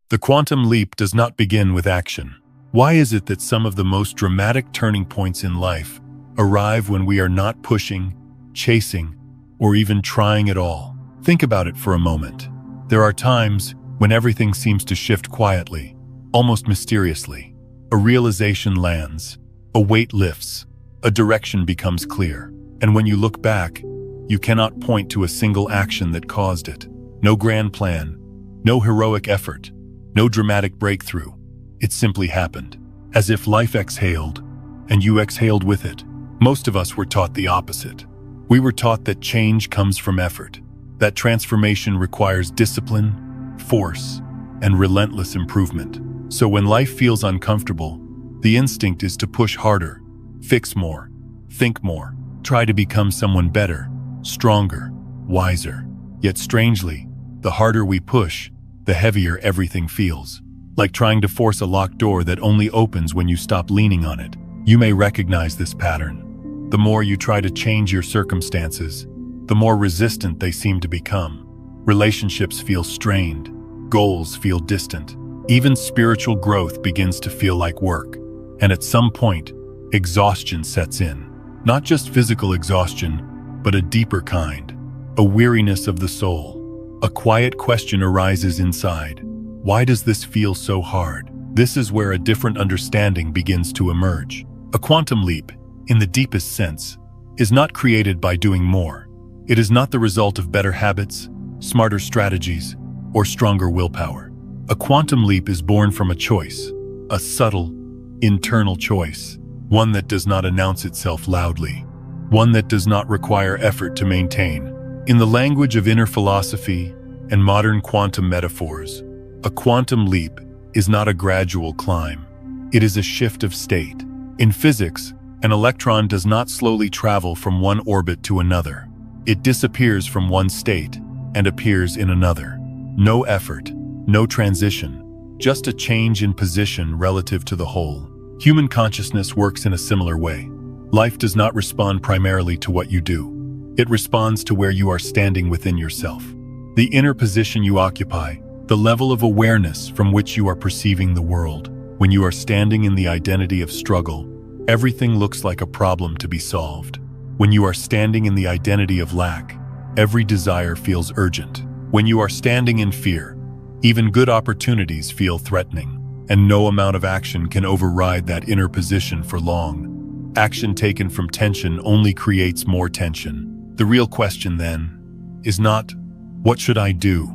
The quantum leap does not begin with action. Why is it that some of the most dramatic turning points in life arrive when we are not pushing, chasing, or even trying at all? Think about it for a moment. There are times when everything seems to shift quietly, almost mysteriously. A realization lands, a weight lifts, a direction becomes clear. And when you look back, you cannot point to a single action that caused it. No grand plan, no heroic effort, no dramatic breakthrough. It simply happened, as if life exhaled, and you exhaled with it. Most of us were taught the opposite. We were taught that change comes from effort, that transformation requires discipline, force, and relentless improvement. So when life feels uncomfortable, the instinct is to push harder, fix more, think more, try to become someone better, stronger, wiser. Yet strangely, the harder we push, the heavier everything feels. Like trying to force a locked door that only opens when you stop leaning on it. You may recognize this pattern. The more you try to change your circumstances, the more resistant they seem to become. Relationships feel strained, goals feel distant, even spiritual growth begins to feel like work. And at some point, exhaustion sets in. Not just physical exhaustion, but a deeper kind, a weariness of the soul. A quiet question arises inside. Why does this feel so hard? This is where a different understanding begins to emerge. A quantum leap, in the deepest sense, is not created by doing more. It is not the result of better habits, smarter strategies, or stronger willpower. A quantum leap is born from a choice, a subtle, internal choice, one that does not announce itself loudly, one that does not require effort to maintain. In the language of inner philosophy and modern quantum metaphors, a quantum leap is not a gradual climb. It is a shift of state. In physics, an electron does not slowly travel from one orbit to another. It disappears from one state and appears in another. No effort, no transition, just a change in position relative to the whole. Human consciousness works in a similar way. Life does not respond primarily to what you do. It responds to where you are standing within yourself. The inner position you occupy, the level of awareness from which you are perceiving the world. When you are standing in the identity of struggle, everything looks like a problem to be solved. When you are standing in the identity of lack, every desire feels urgent. When you are standing in fear, even good opportunities feel threatening, and no amount of action can override that inner position for long. Action taken from tension only creates more tension. The real question, then, is not, what should I do?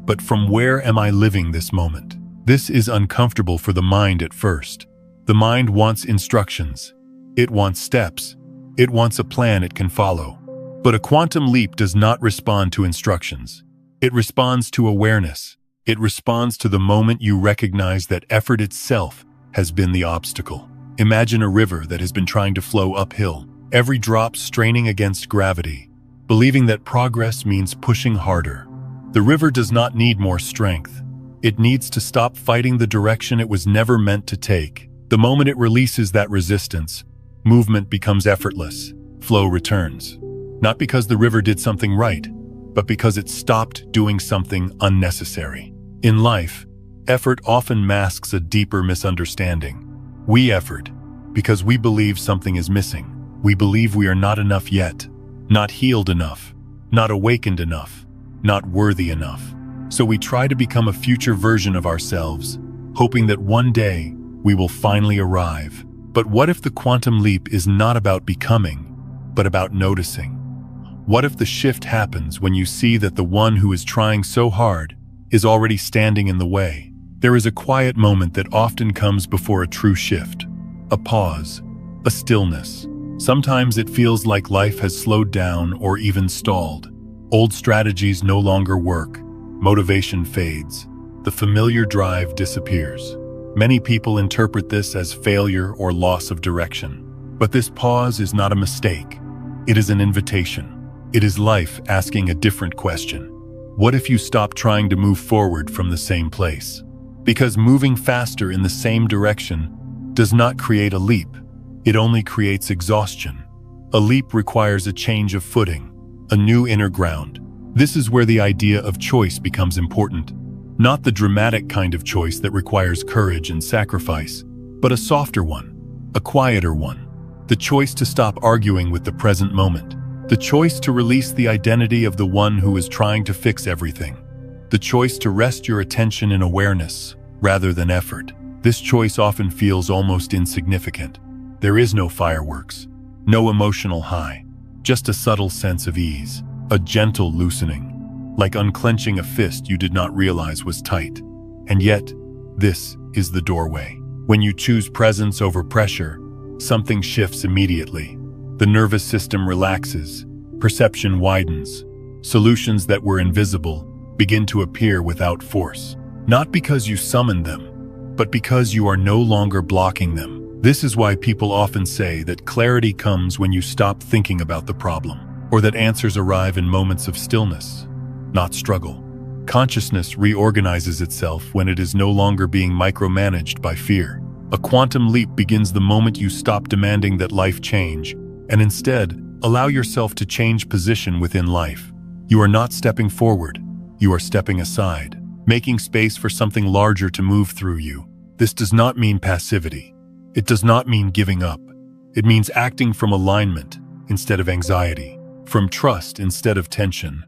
But from where am I living this moment? This is uncomfortable for the mind at first. The mind wants instructions. It wants steps. It wants a plan it can follow. But a quantum leap does not respond to instructions. It responds to awareness. It responds to the moment you recognize that effort itself has been the obstacle. Imagine a river that has been trying to flow uphill, every drop straining against gravity, believing that progress means pushing harder. The river does not need more strength. It needs to stop fighting the direction it was never meant to take. The moment it releases that resistance, movement becomes effortless. Flow returns. Not because the river did something right, but because it stopped doing something unnecessary. In life, effort often masks a deeper misunderstanding. We effort because we believe something is missing. We believe we are not enough yet, not healed enough, not awakened enough, not worthy enough. So we try to become a future version of ourselves, hoping that one day we will finally arrive. But what if the quantum leap is not about becoming, but about noticing? What if the shift happens when you see that the one who is trying so hard is already standing in the way? There is a quiet moment that often comes before a true shift. A pause, a stillness. Sometimes it feels like life has slowed down or even stalled. Old strategies no longer work. Motivation fades. The familiar drive disappears. Many people interpret this as failure or loss of direction. But this pause is not a mistake. It is an invitation. It is life asking a different question. What if you stop trying to move forward from the same place? Because moving faster in the same direction does not create a leap. It only creates exhaustion. A leap requires a change of footing, a new inner ground. This is where the idea of choice becomes important. Not the dramatic kind of choice that requires courage and sacrifice, but a softer one, a quieter one. The choice to stop arguing with the present moment. The choice to release the identity of the one who is trying to fix everything. The choice to rest your attention in awareness rather than effort. This choice often feels almost insignificant. There is no fireworks, no emotional high, just a subtle sense of ease, a gentle loosening, like unclenching a fist you did not realize was tight. And yet, this is the doorway. When you choose presence over pressure, something shifts immediately. The nervous system relaxes, perception widens. Solutions that were invisible begin to appear without force. Not because you summoned them, but because you are no longer blocking them. This is why people often say that clarity comes when you stop thinking about the problem, or that answers arrive in moments of stillness, not struggle. Consciousness reorganizes itself when it is no longer being micromanaged by fear. A quantum leap begins the moment you stop demanding that life change, and instead, allow yourself to change position within life. You are not stepping forward, you are stepping aside, making space for something larger to move through you. This does not mean passivity. It does not mean giving up. It means acting from alignment instead of anxiety, from trust instead of tension.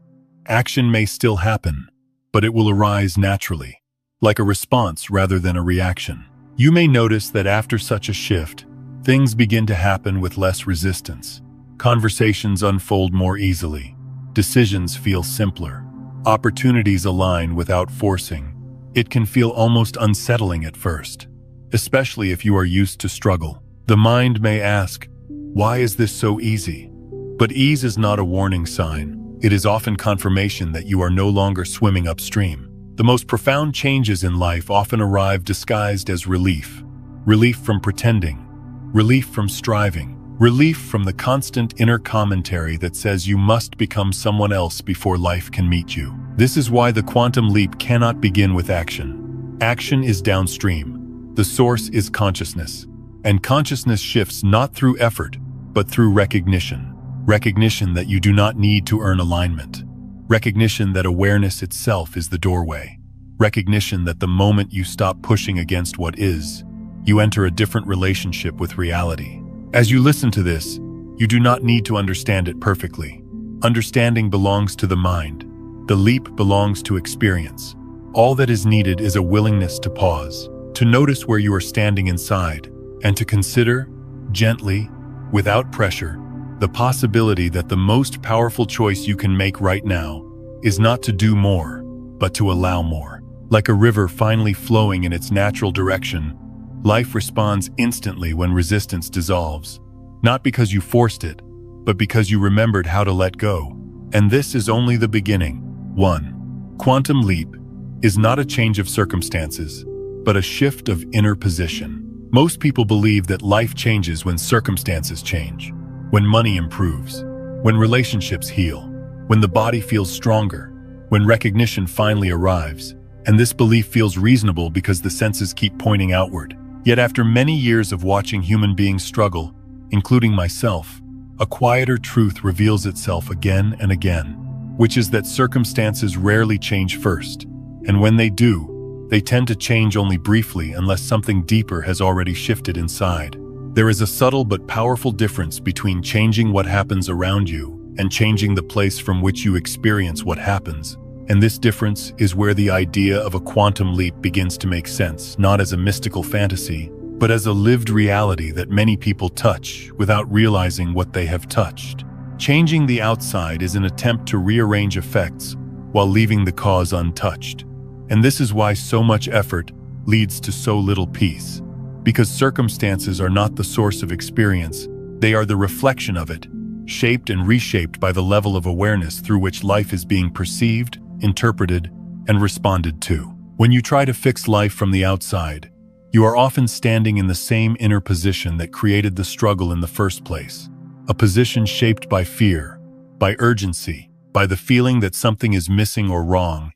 Action may still happen, but it will arise naturally, like a response rather than a reaction. You may notice that after such a shift, things begin to happen with less resistance. Conversations unfold more easily. Decisions feel simpler. Opportunities align without forcing. It can feel almost unsettling at first, especially if you are used to struggle. The mind may ask, why is this so easy? But ease is not a warning sign. It is often confirmation that you are no longer swimming upstream. The most profound changes in life often arrive disguised as relief. Relief from pretending. Relief from striving. Relief from the constant inner commentary that says you must become someone else before life can meet you. This is why the quantum leap cannot begin with action. Action is downstream. The source is consciousness. And consciousness shifts not through effort, but through recognition. Recognition that you do not need to earn alignment. Recognition that awareness itself is the doorway. Recognition that the moment you stop pushing against what is, you enter a different relationship with reality. As you listen to this, you do not need to understand it perfectly. Understanding belongs to the mind. The leap belongs to experience. All that is needed is a willingness to pause, to notice where you are standing inside, and to consider, gently, without pressure, the possibility that the most powerful choice you can make right now is not to do more, but to allow more. Like a river finally flowing in its natural direction, life responds instantly when resistance dissolves, not because you forced it, but because you remembered how to let go. And this is only the beginning. 1. Quantum leap is not a change of circumstances, but a shift of inner position. Most people believe that life changes when circumstances change, when money improves, when relationships heal, when the body feels stronger, when recognition finally arrives. And this belief feels reasonable because the senses keep pointing outward. Yet after many years of watching human beings struggle, including myself, a quieter truth reveals itself again and again, which is that circumstances rarely change first, and when they do, they tend to change only briefly unless something deeper has already shifted inside. There is a subtle but powerful difference between changing what happens around you and changing the place from which you experience what happens. And this difference is where the idea of a quantum leap begins to make sense, not as a mystical fantasy, but as a lived reality that many people touch without realizing what they have touched. Changing the outside is an attempt to rearrange effects while leaving the cause untouched. And this is why so much effort leads to so little peace. Because circumstances are not the source of experience, they are the reflection of it, shaped and reshaped by the level of awareness through which life is being perceived, interpreted, and responded to. When you try to fix life from the outside, you are often standing in the same inner position that created the struggle in the first place. A position shaped by fear, by urgency, by the feeling that something is missing or wrong.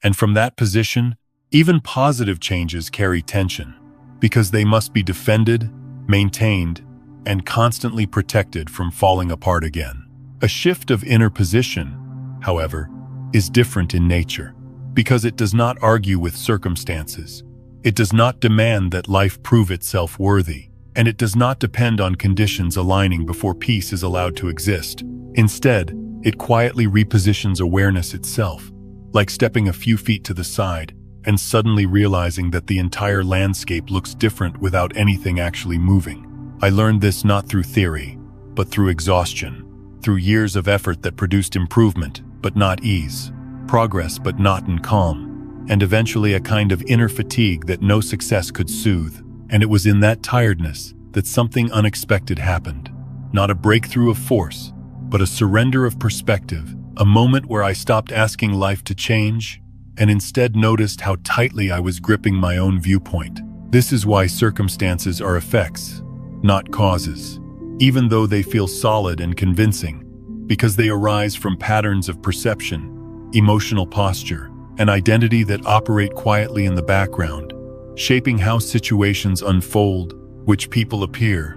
And from that position, even positive changes carry tension, because they must be defended, maintained, and constantly protected from falling apart again. A shift of inner position, however, is different in nature, because it does not argue with circumstances. It does not demand that life prove itself worthy, and it does not depend on conditions aligning before peace is allowed to exist. Instead, it quietly repositions awareness itself, like stepping a few feet to the side and suddenly realizing that the entire landscape looks different without anything actually moving. I learned this not through theory, but through exhaustion, through years of effort that produced improvement, but not ease, progress but not in calm, and eventually a kind of inner fatigue that no success could soothe. And it was in that tiredness that something unexpected happened. Not a breakthrough of force, but a surrender of perspective, a moment where I stopped asking life to change and instead noticed how tightly I was gripping my own viewpoint. This is why circumstances are effects, not causes, even though they feel solid and convincing, because they arise from patterns of perception, emotional posture, and identity that operate quietly in the background, shaping how situations unfold, which people appear,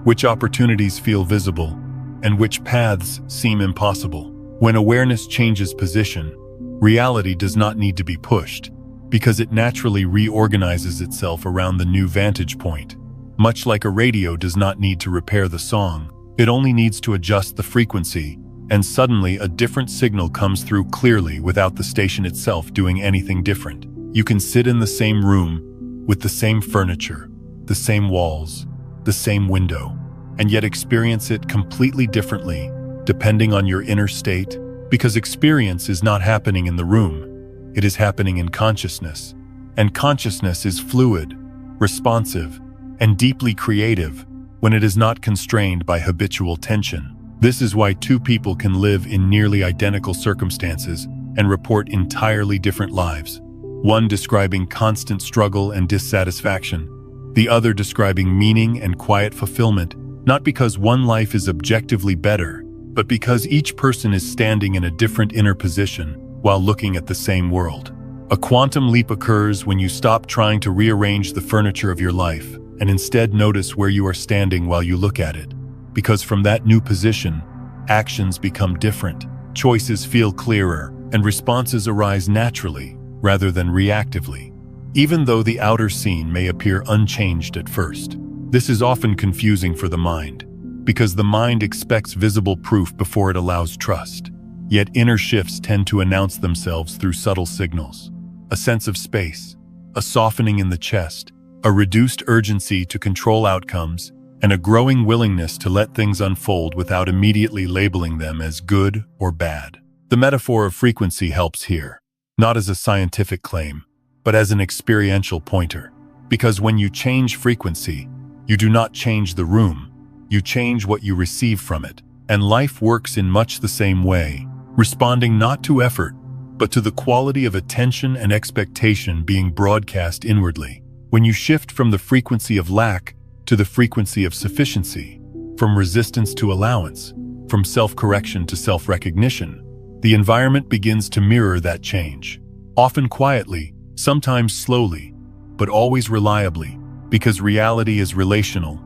which opportunities feel visible, and which paths seem impossible. When awareness changes position, reality does not need to be pushed, because it naturally reorganizes itself around the new vantage point. Much like a radio does not need to repair the song, it only needs to adjust the frequency, and suddenly a different signal comes through clearly without the station itself doing anything different. You can sit in the same room, with the same furniture, the same walls, the same window, and yet experience it completely differently, depending on your inner state, because experience is not happening in the room, it is happening in consciousness, and consciousness is fluid, responsive, and deeply creative when it is not constrained by habitual tension. This is why two people can live in nearly identical circumstances and report entirely different lives, one describing constant struggle and dissatisfaction, the other describing meaning and quiet fulfillment, not because one life is objectively better, but because each person is standing in a different inner position while looking at the same world. A quantum leap occurs when you stop trying to rearrange the furniture of your life and instead notice where you are standing while you look at it. Because from that new position, actions become different, choices feel clearer, and responses arise naturally rather than reactively, even though the outer scene may appear unchanged at first. This is often confusing for the mind, because the mind expects visible proof before it allows trust. Yet inner shifts tend to announce themselves through subtle signals. A sense of space, a softening in the chest, a reduced urgency to control outcomes, and a growing willingness to let things unfold without immediately labeling them as good or bad. The metaphor of frequency helps here, not as a scientific claim, but as an experiential pointer. Because when you change frequency, you do not change the room, you change what you receive from it. And life works in much the same way, responding not to effort, but to the quality of attention and expectation being broadcast inwardly. When you shift from the frequency of lack to the frequency of sufficiency, from resistance to allowance, from self-correction to self-recognition, the environment begins to mirror that change, often quietly, sometimes slowly, but always reliably, because reality is relational,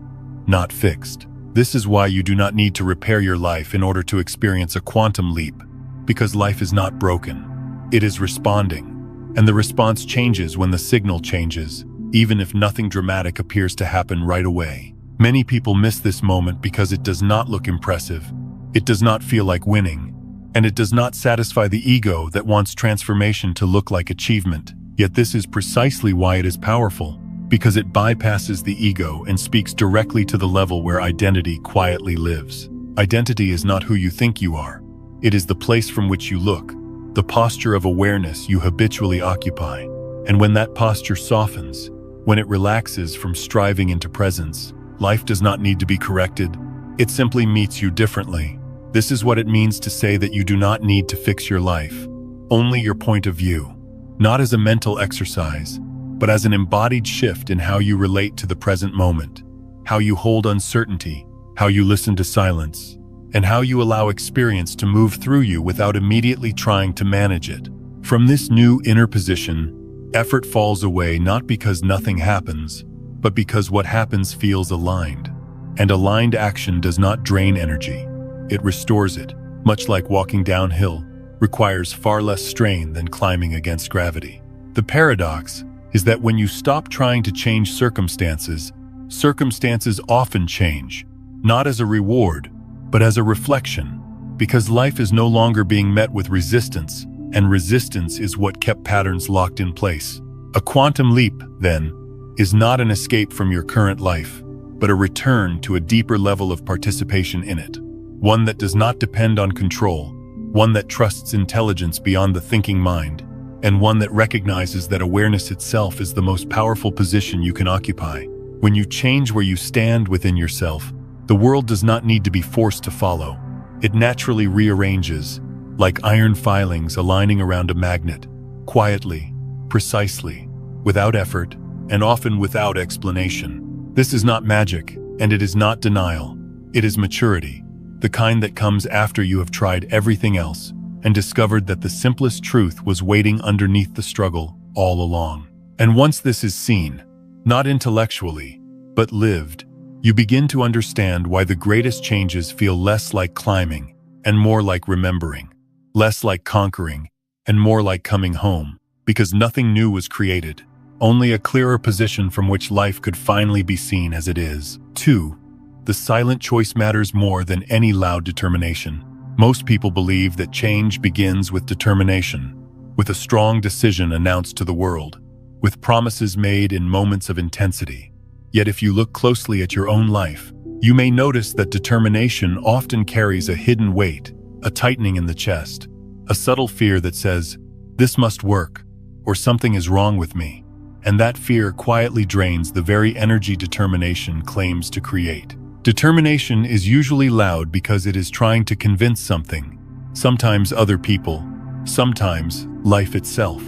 not fixed. This is why you do not need to repair your life in order to experience a quantum leap, because life is not broken. It is responding, and the response changes when the signal changes, even if nothing dramatic appears to happen right away. Many people miss this moment because it does not look impressive, it does not feel like winning, and it does not satisfy the ego that wants transformation to look like achievement. Yet this is precisely why it is powerful, because it bypasses the ego and speaks directly to the level where identity quietly lives. Identity is not who you think you are. It is the place from which you look, the posture of awareness you habitually occupy. And when that posture softens, when it relaxes from striving into presence, life does not need to be corrected. It simply meets you differently. This is what it means to say that you do not need to fix your life, only your point of view, not as a mental exercise, but as an embodied shift in how you relate to the present moment, how you hold uncertainty, how you listen to silence, and how you allow experience to move through you without immediately trying to manage it. From this new inner position, effort falls away not because nothing happens, but because what happens feels aligned. And aligned action does not drain energy, it restores it, much like walking downhill. requires far less strain than climbing against gravity. The paradox is that when you stop trying to change circumstances, circumstances often change, not as a reward, but as a reflection, because life is no longer being met with resistance, and resistance is what kept patterns locked in place. A quantum leap, then, is not an escape from your current life, but a return to a deeper level of participation in it. One that does not depend on control, one that trusts intelligence beyond the thinking mind, and one that recognizes that awareness itself is the most powerful position you can occupy. When you change where you stand within yourself, the world does not need to be forced to follow. It naturally rearranges, like iron filings aligning around a magnet, quietly, precisely, without effort, and often without explanation. This is not magic, and it is not denial. It is maturity, the kind that comes after you have tried everything else and discovered that the simplest truth was waiting underneath the struggle all along. And once this is seen, not intellectually, but lived, you begin to understand why the greatest changes feel less like climbing and more like remembering, less like conquering and more like coming home, because nothing new was created, only a clearer position from which life could finally be seen as it is. 2. The silent choice matters more than any loud determination. Most people believe that change begins with determination, with a strong decision announced to the world, with promises made in moments of intensity. Yet if you look closely at your own life, you may notice that determination often carries a hidden weight, a tightening in the chest, a subtle fear that says, "This must work," or "Something is wrong with me." And that fear quietly drains the very energy determination claims to create. Determination is usually loud because it is trying to convince something, sometimes other people, sometimes life itself.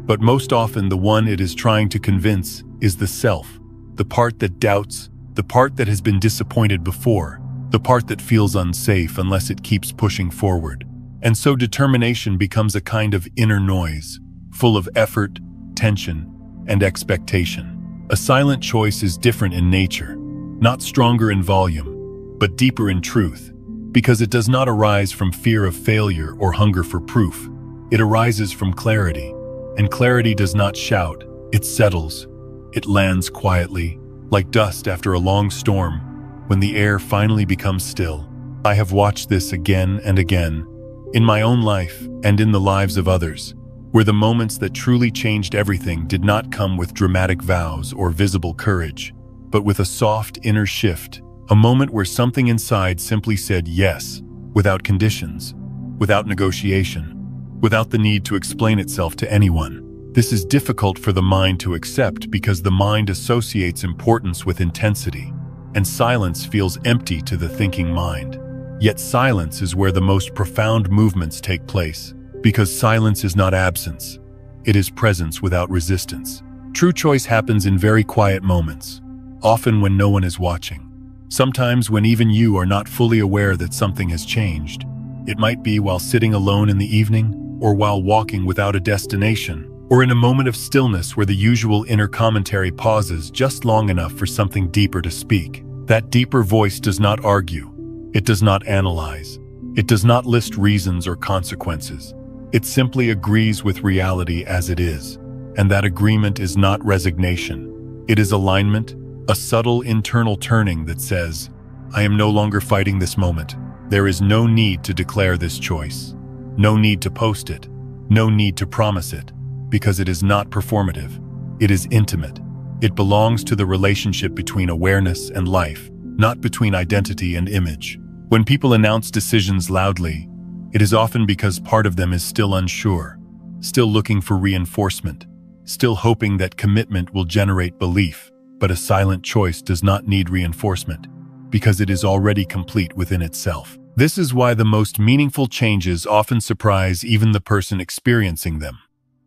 But most often the one it is trying to convince is the self, the part that doubts, the part that has been disappointed before, the part that feels unsafe unless it keeps pushing forward. And so determination becomes a kind of inner noise, full of effort, tension, and expectation. A silent choice is different in nature, not stronger in volume, but deeper in truth, because it does not arise from fear of failure or hunger for proof. It arises from clarity, and clarity does not shout, it settles. It lands quietly, like dust after a long storm, when the air finally becomes still. I have watched this again and again, in my own life and in the lives of others, where the moments that truly changed everything did not come with dramatic vows or visible courage, but with a soft inner shift, a moment where something inside simply said yes, without conditions, without negotiation, without the need to explain itself to anyone. This is difficult for the mind to accept because the mind associates importance with intensity, and silence feels empty to the thinking mind. Yet silence is where the most profound movements take place, because silence is not absence. It is presence without resistance. True choice happens in very quiet moments, often when no one is watching. Sometimes when even you are not fully aware that something has changed. It might be while sitting alone in the evening, or while walking without a destination, or in a moment of stillness where the usual inner commentary pauses just long enough for something deeper to speak. That deeper voice does not argue. It does not analyze. It does not list reasons or consequences. It simply agrees with reality as it is. And that agreement is not resignation. It is alignment, a subtle internal turning that says, I am no longer fighting this moment. There is no need to declare this choice. No need to post it. No need to promise it. Because it is not performative. It is intimate. It belongs to the relationship between awareness and life, not between identity and image. When people announce decisions loudly, it is often because part of them is still unsure, still looking for reinforcement, still hoping that commitment will generate belief. But a silent choice does not need reinforcement, because it is already complete within itself. This is why the most meaningful changes often surprise even the person experiencing them.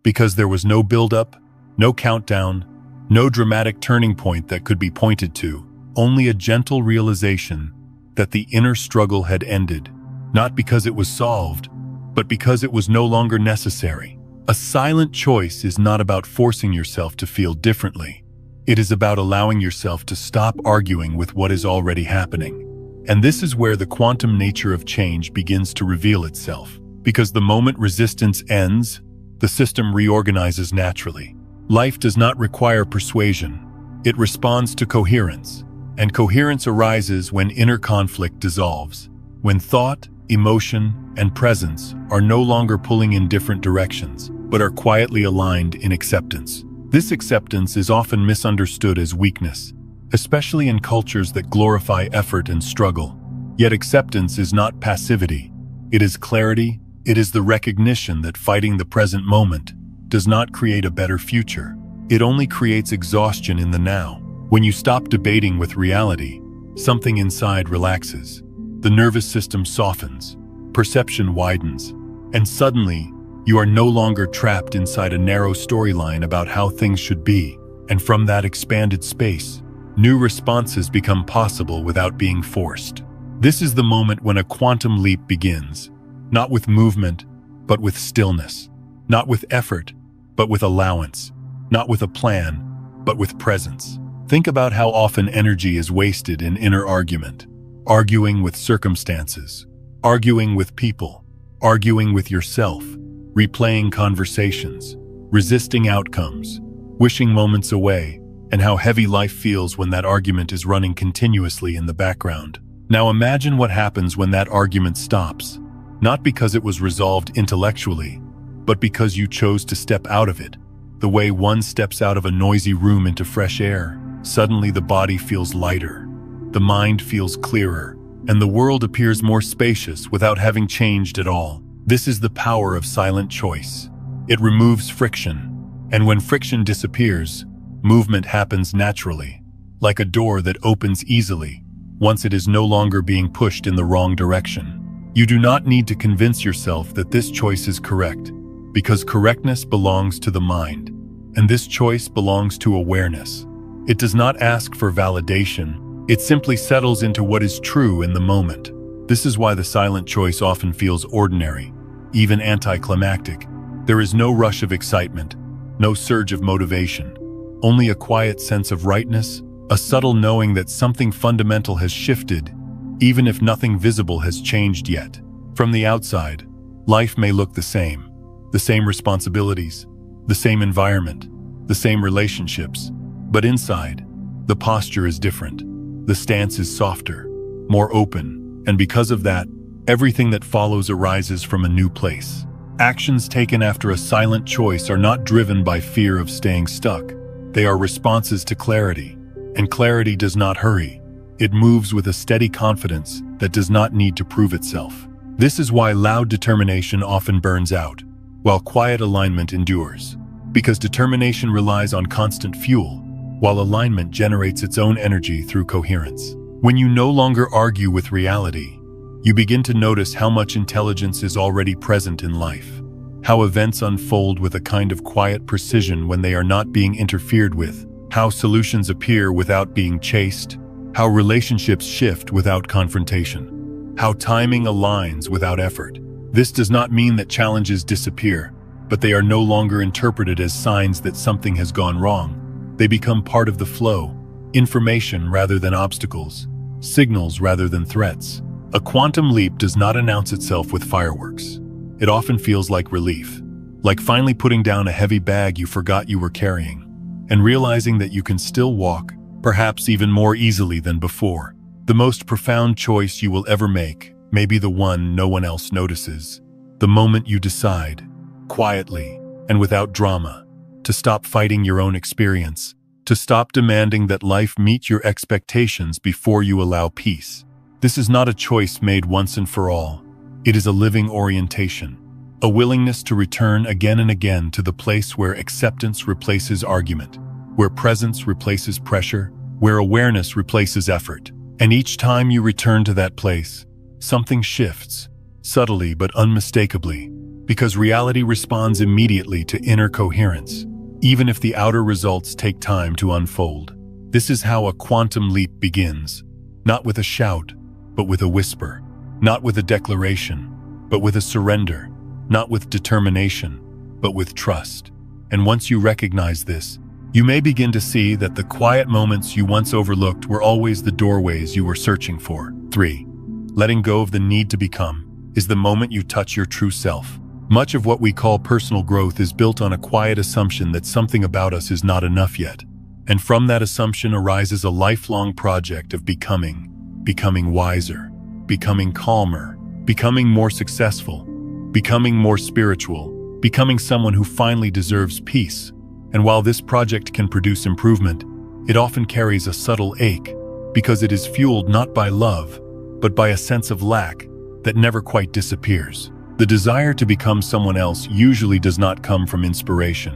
Because there was no build-up, no countdown, no dramatic turning point that could be pointed to, only a gentle realization that the inner struggle had ended, not because it was solved, but because it was no longer necessary. A silent choice is not about forcing yourself to feel differently. It is about allowing yourself to stop arguing with what is already happening. And this is where the quantum nature of change begins to reveal itself. Because the moment resistance ends, the system reorganizes naturally. Life does not require persuasion. It responds to coherence. And coherence arises when inner conflict dissolves. When thought, emotion, and presence are no longer pulling in different directions, but are quietly aligned in acceptance. This acceptance is often misunderstood as weakness, especially in cultures that glorify effort and struggle. Yet acceptance is not passivity. It is clarity. It is the recognition that fighting the present moment does not create a better future. It only creates exhaustion in the now. When you stop debating with reality, something inside relaxes. The nervous system softens, perception widens, and suddenly, you are no longer trapped inside a narrow storyline about how things should be. And from that expanded space, new responses become possible without being forced. This is the moment when a quantum leap begins, not with movement, but with stillness, not with effort, but with allowance, not with a plan, but with presence. Think about how often energy is wasted in inner argument, arguing with circumstances, arguing with people, arguing with yourself, replaying conversations, resisting outcomes, wishing moments away, and how heavy life feels when that argument is running continuously in the background. Now imagine what happens when that argument stops, not because it was resolved intellectually, but because you chose to step out of it. The way one steps out of a noisy room into fresh air, suddenly the body feels lighter, the mind feels clearer, and the world appears more spacious without having changed at all. This is the power of silent choice. It removes friction, and when friction disappears, movement happens naturally, like a door that opens easily, once it is no longer being pushed in the wrong direction. You do not need to convince yourself that this choice is correct, because correctness belongs to the mind, and this choice belongs to awareness. It does not ask for validation, it simply settles into what is true in the moment. This is why the silent choice often feels ordinary, even anticlimactic. There is no rush of excitement, no surge of motivation, only a quiet sense of rightness, a subtle knowing that something fundamental has shifted, even if nothing visible has changed yet. From the outside, life may look the same responsibilities, the same environment, the same relationships, but inside, the posture is different. The stance is softer, more open, and because of that, everything that follows arises from a new place. Actions taken after a silent choice are not driven by fear of staying stuck. They are responses to clarity, and clarity does not hurry. It moves with a steady confidence that does not need to prove itself. This is why loud determination often burns out, while quiet alignment endures. Because determination relies on constant fuel, while alignment generates its own energy through coherence. When you no longer argue with reality, you begin to notice how much intelligence is already present in life, how events unfold with a kind of quiet precision when they are not being interfered with, how solutions appear without being chased, how relationships shift without confrontation, how timing aligns without effort. This does not mean that challenges disappear, but they are no longer interpreted as signs that something has gone wrong. They become part of the flow, information rather than obstacles, signals rather than threats. A quantum leap does not announce itself with fireworks. It often feels like relief, like finally putting down a heavy bag you forgot you were carrying, and realizing that you can still walk, perhaps even more easily than before. The most profound choice you will ever make may be the one no one else notices. The moment you decide, quietly and without drama, to stop fighting your own experience, to stop demanding that life meet your expectations before you allow peace. This is not a choice made once and for all. It is a living orientation, a willingness to return again and again to the place where acceptance replaces argument, where presence replaces pressure, where awareness replaces effort. And each time you return to that place, something shifts, subtly but unmistakably, because reality responds immediately to inner coherence, even if the outer results take time to unfold. This is how a quantum leap begins, not with a shout, but with a whisper, not with a declaration, but with a surrender, not with determination, but with trust. And once you recognize this, you may begin to see that the quiet moments you once overlooked were always the doorways you were searching for. 3. Letting go of the need to become. is the moment you touch your true self. Much of what we call personal growth is built on a quiet assumption that something about us is not enough yet. And from that assumption arises a lifelong project of becoming wiser, becoming calmer, becoming more successful, becoming more spiritual, becoming someone who finally deserves peace. And while this project can produce improvement, it often carries a subtle ache because it is fueled not by love, but by a sense of lack that never quite disappears. The desire to become someone else usually does not come from inspiration.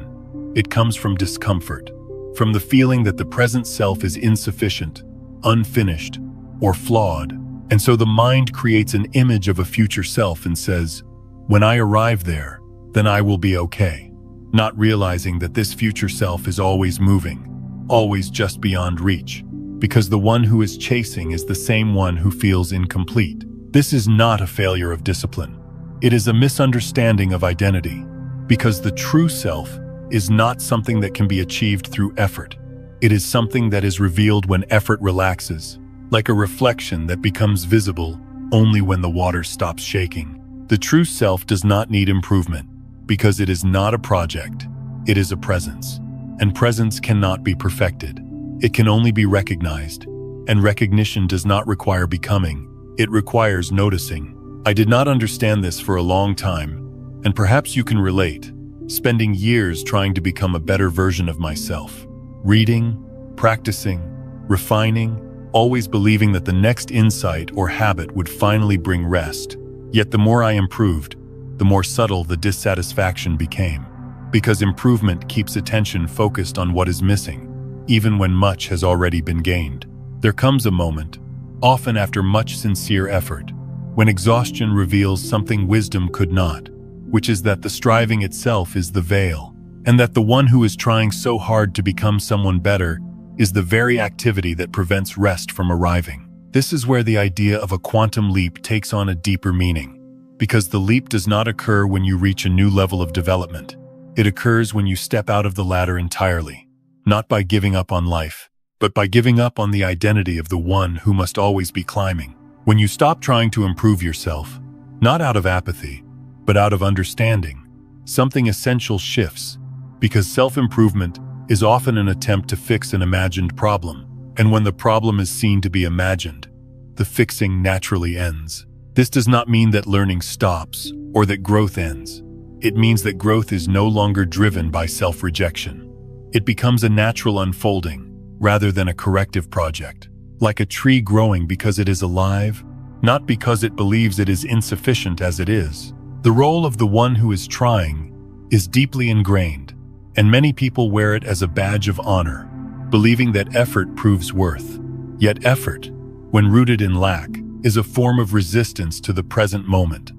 It comes from discomfort, from the feeling that the present self is insufficient, unfinished, or flawed. And so the mind creates an image of a future self and says, "When I arrive there, then I will be okay," not realizing that this future self is always moving, always just beyond reach, because the one who is chasing is the same one who feels incomplete. This is not a failure of discipline. It is a misunderstanding of identity, because the true self is not something that can be achieved through effort. It is something that is revealed when effort relaxes, like a reflection that becomes visible only when the water stops shaking. The true self does not need improvement, because it is not a project, it is a presence. And presence cannot be perfected. It can only be recognized, and recognition does not require becoming, it requires noticing. I did not understand this for a long time, and perhaps you can relate, spending years trying to become a better version of myself. Reading, practicing, refining, always believing that the next insight or habit would finally bring rest. Yet the more I improved, the more subtle the dissatisfaction became, because improvement keeps attention focused on what is missing, even when much has already been gained. There comes a moment, often after much sincere effort, when exhaustion reveals something wisdom could not, which is that the striving itself is the veil, and that the one who is trying so hard to become someone better is the very activity that prevents rest from arriving. This is where the idea of a quantum leap takes on a deeper meaning, because the leap does not occur when you reach a new level of development. It occurs when you step out of the ladder entirely, not by giving up on life, but by giving up on the identity of the one who must always be climbing. When you stop trying to improve yourself, not out of apathy, but out of understanding, something essential shifts, because self-improvement is often an attempt to fix an imagined problem, and when the problem is seen to be imagined, the fixing naturally ends. This does not mean that learning stops or that growth ends. It means that growth is no longer driven by self-rejection. It becomes a natural unfolding rather than a corrective project, like a tree growing because it is alive, not because it believes it is insufficient as it is. The role of the one who is trying is deeply ingrained, and many people wear it as a badge of honor, believing that effort proves worth. Yet effort, when rooted in lack, is a form of resistance to the present moment.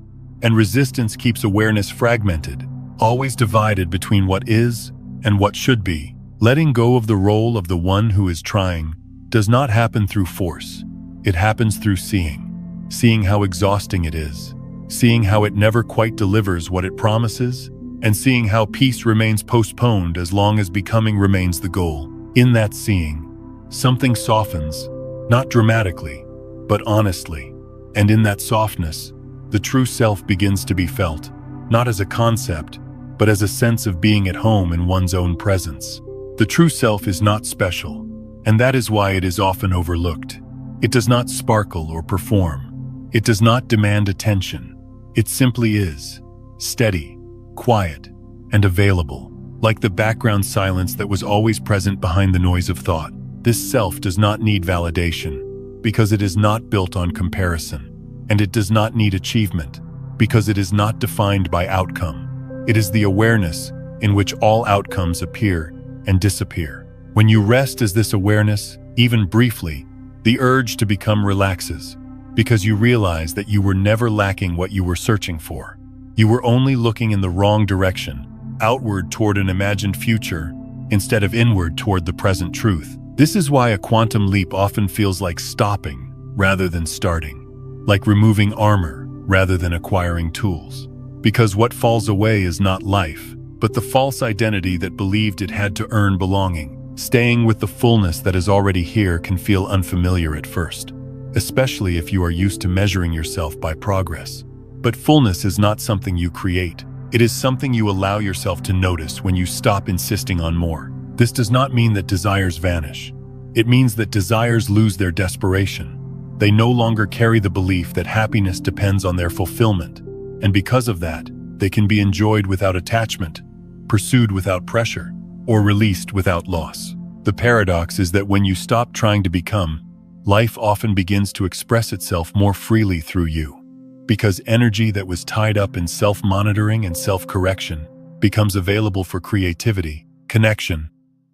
And resistance keeps awareness fragmented, always divided between what is and what should be. Letting go of the role of the one who is trying does not happen through force. It happens through seeing how exhausting it is, seeing how it never quite delivers what it promises, and seeing how peace remains postponed as long as becoming remains the goal. In that seeing, something softens, not dramatically, but honestly. And in that softness, the true self begins to be felt, not as a concept, but as a sense of being at home in one's own presence. The true self is not special, and that is why it is often overlooked. It does not sparkle or perform. It does not demand attention. It simply is, steady, quiet, and available, like the background silence that was always present behind the noise of thought. This self does not need validation, because it is not built on comparison, and it does not need achievement, because it is not defined by outcome. It is the awareness in which all outcomes appear and disappear. When you rest as this awareness, even briefly, the urge to become relaxes, because you realize that you were never lacking what you were searching for. You were only looking in the wrong direction, outward toward an imagined future, instead of inward toward the present truth. This is why a quantum leap often feels like stopping rather than starting, like removing armor rather than acquiring tools. Because what falls away is not life, but the false identity that believed it had to earn belonging. Staying with the fullness that is already here can feel unfamiliar at first, especially if you are used to measuring yourself by progress. But fullness is not something you create. It is something you allow yourself to notice when you stop insisting on more. This does not mean that desires vanish. It means that desires lose their desperation. They no longer carry the belief that happiness depends on their fulfillment, and because of that, they can be enjoyed without attachment, pursued without pressure, or released without loss. The paradox is that when you stop trying to become, life often begins to express itself more freely through you. Because energy that was tied up in self-monitoring and self-correction becomes available for creativity, connection,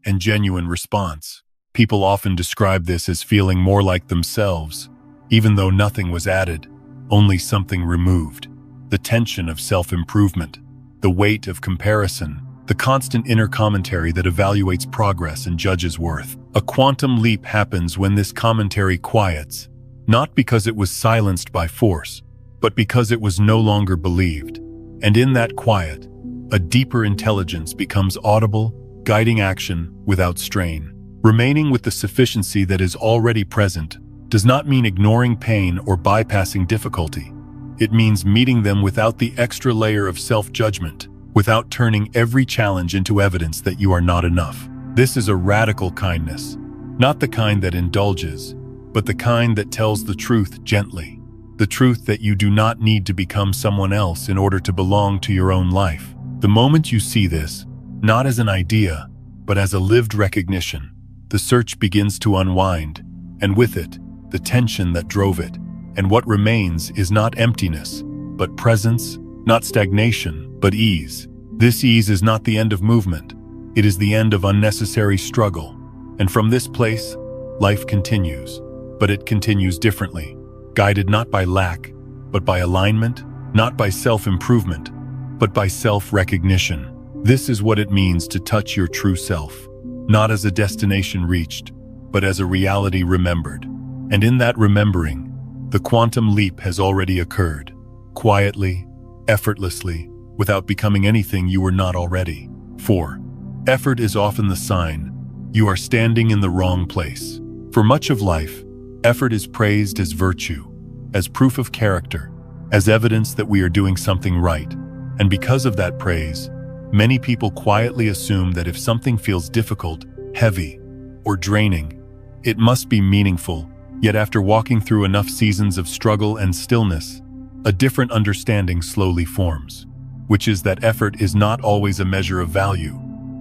and genuine response. People often describe this as feeling more like themselves, even though nothing was added, only something removed. The tension of self-improvement, the weight of comparison, the constant inner commentary that evaluates progress and judges worth. A quantum leap happens when this commentary quiets, not because it was silenced by force, but because it was no longer believed. And in that quiet, a deeper intelligence becomes audible, guiding action without strain. Remaining with the sufficiency that is already present does not mean ignoring pain or bypassing difficulty. It means meeting them without the extra layer of self-judgment, without turning every challenge into evidence that you are not enough. This is a radical kindness, not the kind that indulges, but the kind that tells the truth gently. The truth that you do not need to become someone else in order to belong to your own life. The moment you see this, not as an idea, but as a lived recognition, the search begins to unwind, and with it, the tension that drove it. And what remains is not emptiness, but presence, not stagnation, but ease. This ease is not the end of movement. It is the end of unnecessary struggle. And from this place, life continues. But it continues differently, guided not by lack, but by alignment, not by self-improvement, but by self-recognition. This is what it means to touch your true self, not as a destination reached, but as a reality remembered. And in that remembering, the quantum leap has already occurred, quietly, effortlessly, without becoming anything you were not already. 4. Effort is often the sign you are standing in the wrong place. For much of life, effort is praised as virtue, as proof of character, as evidence that we are doing something right. And because of that praise, many people quietly assume that if something feels difficult, heavy, or draining, it must be meaningful. Yet after walking through enough seasons of struggle and stillness, a different understanding slowly forms, which is that effort is not always a measure of value,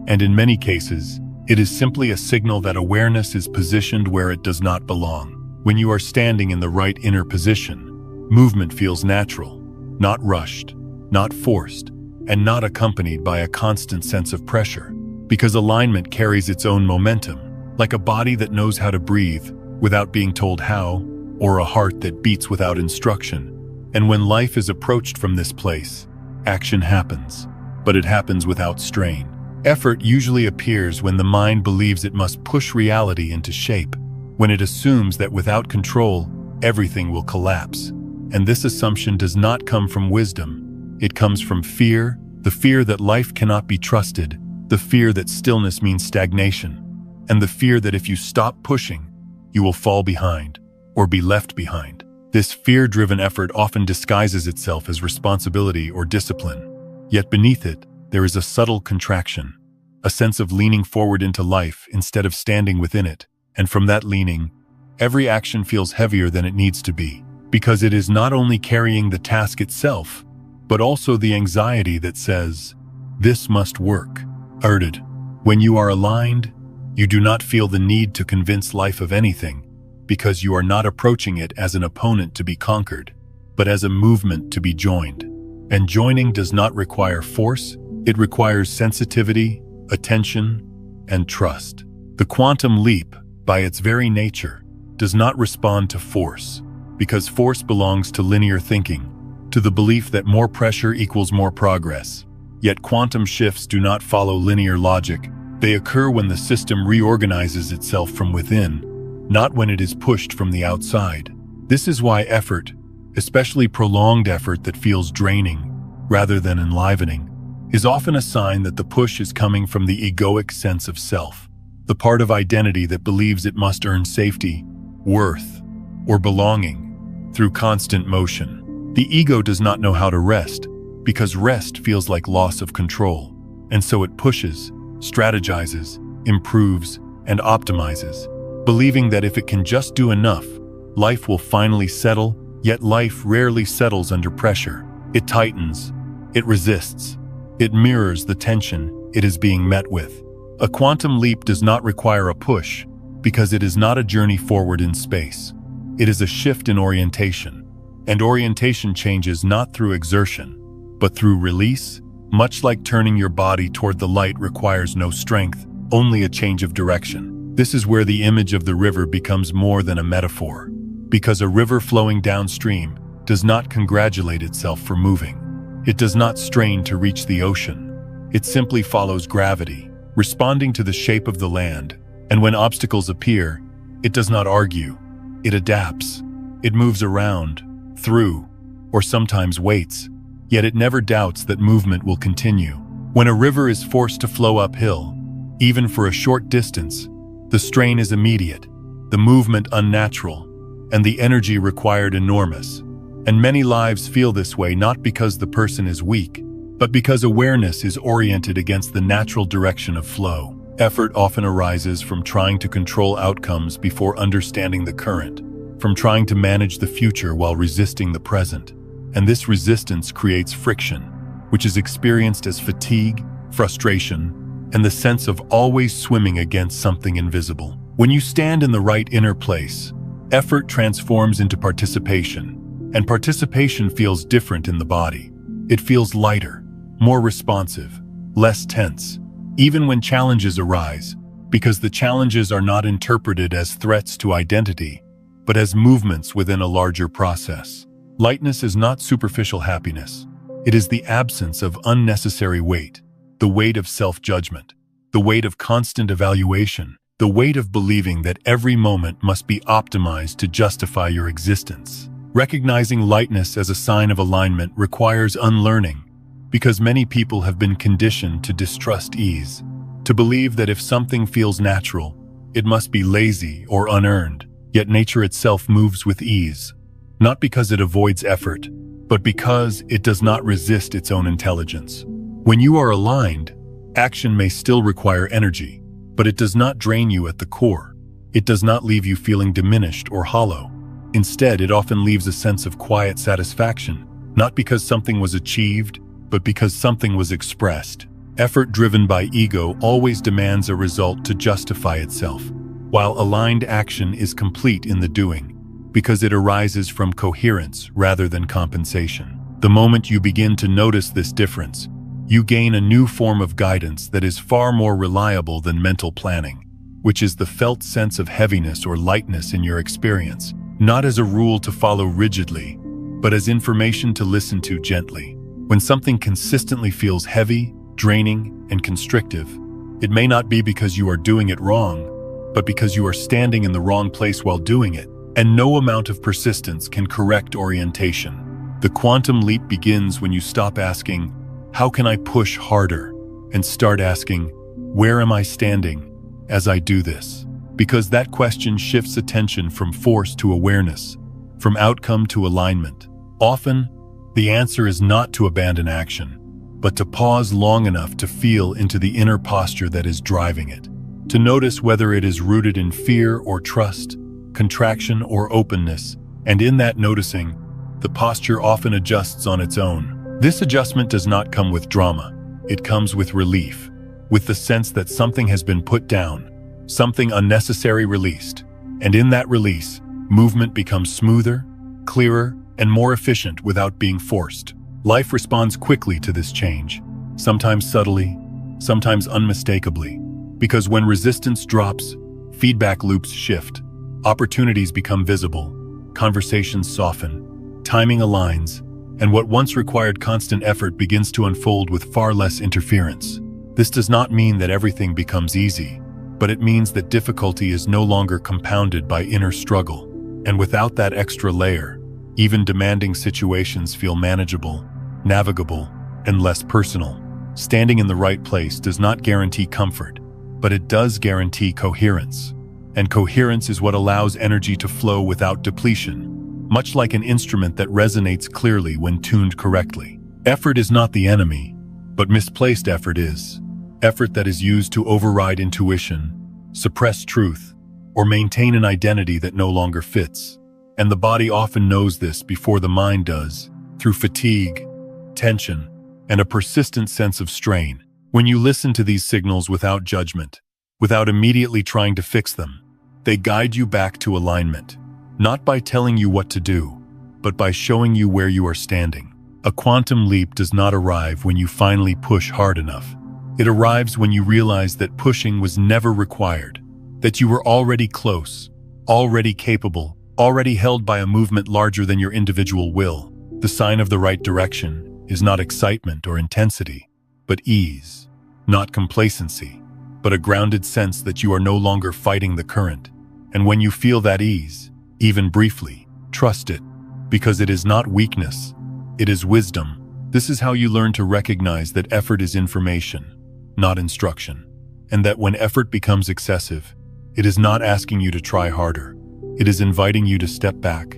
and in many cases, it is simply a signal that awareness is positioned where it does not belong. When you are standing in the right inner position, movement feels natural, not rushed, not forced, and not accompanied by a constant sense of pressure, because alignment carries its own momentum, like a body that knows how to breathe without being told how, or a heart that beats without instruction. And when life is approached from this place, action happens, but it happens without strain. Effort usually appears when the mind believes it must push reality into shape, when it assumes that without control, everything will collapse. And this assumption does not come from wisdom. It comes from fear, the fear that life cannot be trusted, the fear that stillness means stagnation, and the fear that if you stop pushing, you will fall behind, or be left behind. This fear-driven effort often disguises itself as responsibility or discipline. Yet beneath it, there is a subtle contraction, a sense of leaning forward into life instead of standing within it. And from that leaning, every action feels heavier than it needs to be, because it is not only carrying the task itself, but also the anxiety that says, "This must work." Erded. When you are aligned, you do not feel the need to convince life of anything, because you are not approaching it as an opponent to be conquered, but as a movement to be joined. And joining does not require force, it requires sensitivity, attention, and trust. The quantum leap, by its very nature, does not respond to force, because force belongs to linear thinking, to the belief that more pressure equals more progress. Yet quantum shifts do not follow linear logic. They occur when the system reorganizes itself from within, not when it is pushed from the outside. This is why effort, especially prolonged effort that feels draining rather than enlivening, is often a sign that the push is coming from the egoic sense of self, the part of identity that believes it must earn safety, worth, or belonging through constant motion. The ego does not know how to rest, because rest feels like loss of control, and so it pushes, strategizes, improves, and optimizes, believing that if it can just do enough, life will finally settle. Yet life rarely settles under pressure. It tightens, it resists, it mirrors the tension it is being met with. A quantum leap does not require a push, because it is not a journey forward in space. It is a shift in orientation, and orientation changes not through exertion, but through release. Much like turning your body toward the light requires no strength, only a change of direction. This is where the image of the river becomes more than a metaphor, because a river flowing downstream does not congratulate itself for moving. It does not strain to reach the ocean. It simply follows gravity, responding to the shape of the land, and when obstacles appear, it does not argue. It adapts. It moves around, through, or sometimes waits, yet it never doubts that movement will continue. When a river is forced to flow uphill, even for a short distance, the strain is immediate, the movement unnatural, and the energy required enormous. And many lives feel this way not because the person is weak, but because awareness is oriented against the natural direction of flow. Effort often arises from trying to control outcomes before understanding the current, from trying to manage the future while resisting the present. And this resistance creates friction, which is experienced as fatigue, frustration, and the sense of always swimming against something invisible. When you stand in the right inner place, effort transforms into participation, and participation feels different in the body. It feels lighter, more responsive, less tense, even when challenges arise, because the challenges are not interpreted as threats to identity, but as movements within a larger process. Lightness is not superficial happiness. It is the absence of unnecessary weight, the weight of self-judgment, the weight of constant evaluation, the weight of believing that every moment must be optimized to justify your existence. Recognizing lightness as a sign of alignment requires unlearning, because many people have been conditioned to distrust ease, to believe that if something feels natural, it must be lazy or unearned. Yet nature itself moves with ease, not because it avoids effort, but because it does not resist its own intelligence. When you are aligned, action may still require energy, but it does not drain you at the core. It does not leave you feeling diminished or hollow. Instead, it often leaves a sense of quiet satisfaction, not because something was achieved, but because something was expressed. Effort driven by ego always demands a result to justify itself, while aligned action is complete in the doing, because it arises from coherence rather than compensation. The moment you begin to notice this difference, you gain a new form of guidance that is far more reliable than mental planning, which is the felt sense of heaviness or lightness in your experience, not as a rule to follow rigidly, but as information to listen to gently. When something consistently feels heavy, draining, and constrictive, it may not be because you are doing it wrong, but because you are standing in the wrong place while doing it, and no amount of persistence can correct orientation. The quantum leap begins when you stop asking, "How can I push harder?" and start asking, "Where am I standing as I do this?" Because that question shifts attention from force to awareness, from outcome to alignment. Often, the answer is not to abandon action, but to pause long enough to feel into the inner posture that is driving it, to notice whether it is rooted in fear or trust, contraction or openness, and in that noticing, the posture often adjusts on its own. This adjustment does not come with drama. It comes with relief, with the sense that something has been put down, something unnecessary released, and in that release, movement becomes smoother, clearer, and more efficient without being forced. Life responds quickly to this change, sometimes subtly, sometimes unmistakably, because when resistance drops, feedback loops shift, opportunities become visible, conversations soften, timing aligns, and what once required constant effort begins to unfold with far less interference. This does not mean that everything becomes easy, but it means that difficulty is no longer compounded by inner struggle. And without that extra layer, even demanding situations feel manageable, navigable, and less personal. Standing in the right place does not guarantee comfort, but it does guarantee coherence. And coherence is what allows energy to flow without depletion. much like an instrument that resonates clearly when tuned correctly. Effort is not the enemy, but misplaced effort is. Effort that is used to override intuition, suppress truth, or maintain an identity that no longer fits. And the body often knows this before the mind does, through fatigue, tension, and a persistent sense of strain. When you listen to these signals without judgment, without immediately trying to fix them, they guide you back to alignment, not by telling you what to do, but by showing you where you are standing. A quantum leap does not arrive when you finally push hard enough. It arrives when you realize that pushing was never required, that you were already close, already capable, already held by a movement larger than your individual will. The sign of the right direction is not excitement or intensity, but ease, not complacency, but a grounded sense that you are no longer fighting the current. And when you feel that ease, even briefly, trust it, because it is not weakness, it is wisdom. This is how you learn to recognize that effort is information, not instruction, and that when effort becomes excessive, it is not asking you to try harder. It is inviting you to step back,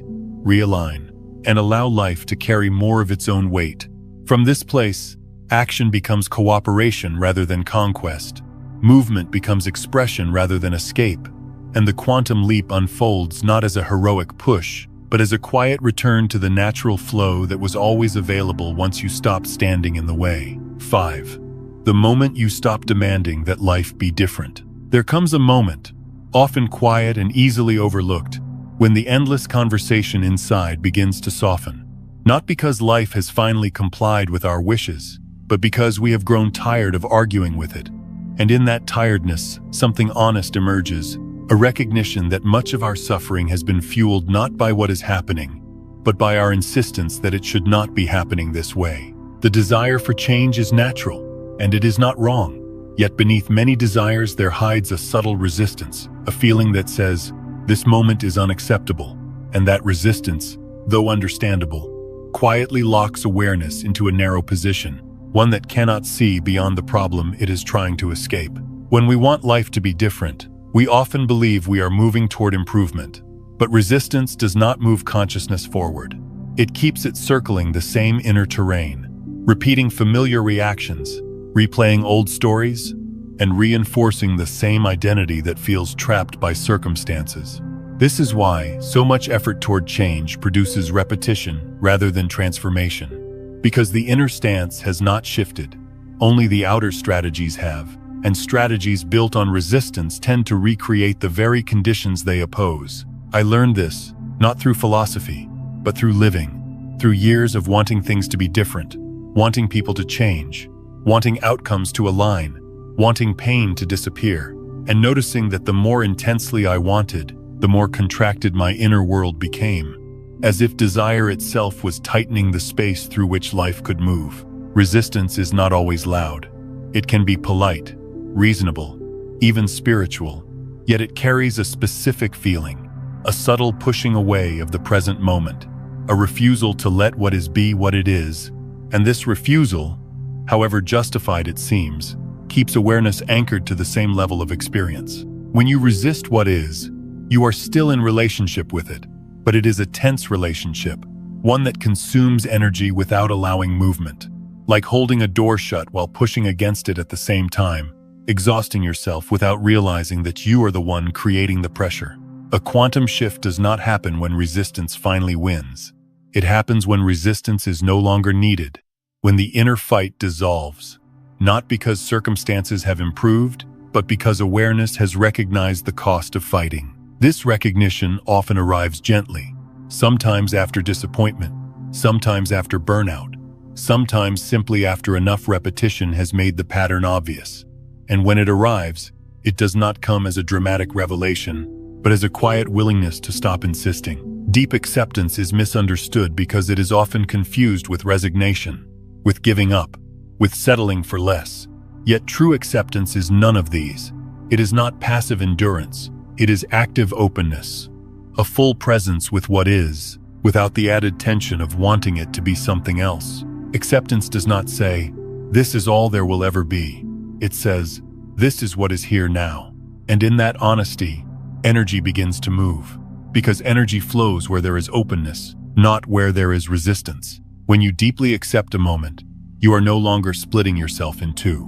realign, and allow life to carry more of its own weight. From this place, action becomes cooperation rather than conquest. Movement becomes expression rather than escape. And the quantum leap unfolds not as a heroic push, but as a quiet return to the natural flow that was always available once you stopped standing in the way. 5. The moment you stop demanding that life be different. There comes a moment, often quiet and easily overlooked, when the endless conversation inside begins to soften. Not because life has finally complied with our wishes, but because we have grown tired of arguing with it. And in that tiredness, something honest emerges, a recognition that much of our suffering has been fueled not by what is happening, but by our insistence that it should not be happening this way. The desire for change is natural, and it is not wrong. Yet beneath many desires there hides a subtle resistance, a feeling that says, this moment is unacceptable, and that resistance, though understandable, quietly locks awareness into a narrow position, one that cannot see beyond the problem it is trying to escape. When we want life to be different, we often believe we are moving toward improvement, but resistance does not move consciousness forward. It keeps it circling the same inner terrain, repeating familiar reactions, replaying old stories, and reinforcing the same identity that feels trapped by circumstances. This is why so much effort toward change produces repetition rather than transformation. Because the inner stance has not shifted, only the outer strategies have, and strategies built on resistance tend to recreate the very conditions they oppose. I learned this, not through philosophy, but through living, through years of wanting things to be different, wanting people to change, wanting outcomes to align, wanting pain to disappear, and noticing that the more intensely I wanted, the more contracted my inner world became, as if desire itself was tightening the space through which life could move. Resistance is not always loud. It can be polite, reasonable, even spiritual, yet it carries a specific feeling, a subtle pushing away of the present moment, a refusal to let what is be what it is, and this refusal, however justified it seems, keeps awareness anchored to the same level of experience. When you resist what is, you are still in relationship with it, but it is a tense relationship, one that consumes energy without allowing movement, like holding a door shut while pushing against it at the same time, exhausting yourself without realizing that you are the one creating the pressure. A quantum shift does not happen when resistance finally wins. It happens when resistance is no longer needed, when the inner fight dissolves, not because circumstances have improved, but because awareness has recognized the cost of fighting. This recognition often arrives gently, sometimes after disappointment, sometimes after burnout, sometimes simply after enough repetition has made the pattern obvious. And when it arrives, it does not come as a dramatic revelation, but as a quiet willingness to stop insisting. Deep acceptance is misunderstood because it is often confused with resignation, with giving up, with settling for less. Yet true acceptance is none of these. It is not passive endurance. It is active openness, a full presence with what is, without the added tension of wanting it to be something else. Acceptance does not say, "This is all there will ever be." It says, "This is what is here now." And in that honesty, energy begins to move. Because energy flows where there is openness, not where there is resistance. When you deeply accept a moment, you are no longer splitting yourself in two.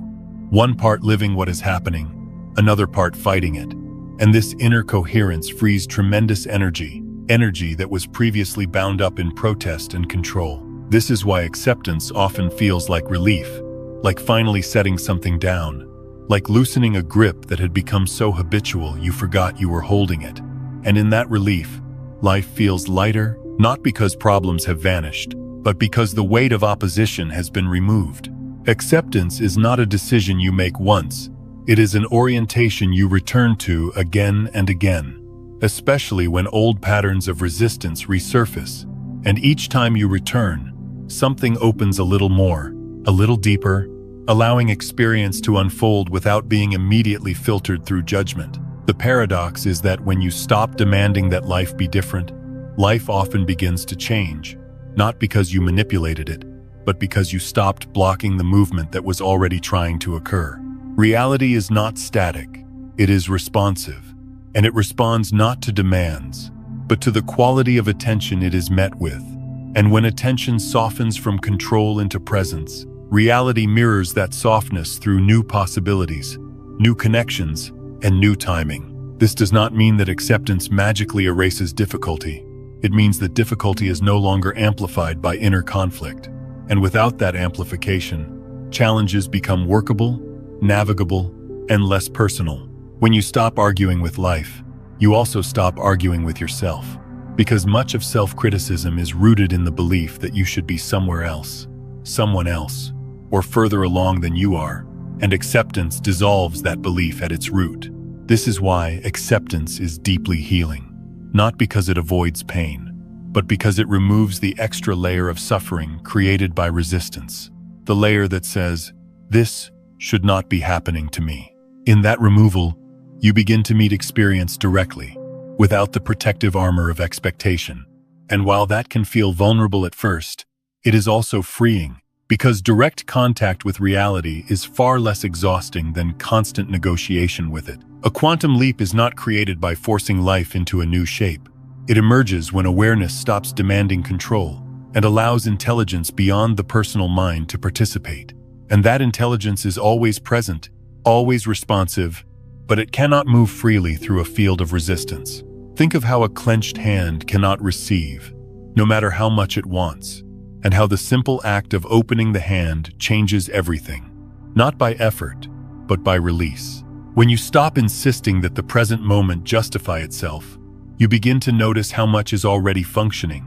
One part living what is happening, another part fighting it. And this inner coherence frees tremendous energy that was previously bound up in protest and control. This is why acceptance often feels like relief, like finally setting something down, like loosening a grip that had become so habitual you forgot you were holding it. And in that relief, life feels lighter, not because problems have vanished, but because the weight of opposition has been removed. Acceptance is not a decision you make once. It is an orientation you return to again and again, especially when old patterns of resistance resurface. And each time you return, something opens a little more, a little deeper, allowing experience to unfold without being immediately filtered through judgment. The paradox is that when you stop demanding that life be different, life often begins to change, not because you manipulated it, but because you stopped blocking the movement that was already trying to occur. Reality is not static, it is responsive, and it responds not to demands, but to the quality of attention it is met with. And when attention softens from control into presence, reality mirrors that softness through new possibilities, new connections, and new timing. This does not mean that acceptance magically erases difficulty. It means that difficulty is no longer amplified by inner conflict. And without that amplification, challenges become workable, navigable, and less personal. When you stop arguing with life, you also stop arguing with yourself. Because much of self-criticism is rooted in the belief that you should be somewhere else, someone else, or further along than you are, and acceptance dissolves that belief at its root. This is why acceptance is deeply healing, not because it avoids pain, but because it removes the extra layer of suffering created by resistance, the layer that says, "This should not be happening to me." In that removal, you begin to meet experience directly, without the protective armor of expectation. And while that can feel vulnerable at first, it is also freeing, because direct contact with reality is far less exhausting than constant negotiation with it. A quantum leap is not created by forcing life into a new shape. It emerges when awareness stops demanding control and allows intelligence beyond the personal mind to participate. And that intelligence is always present, always responsive, but it cannot move freely through a field of resistance. Think of how a clenched hand cannot receive, no matter how much it wants, and how the simple act of opening the hand changes everything, not by effort, but by release. When you stop insisting that the present moment justify itself, you begin to notice how much is already functioning,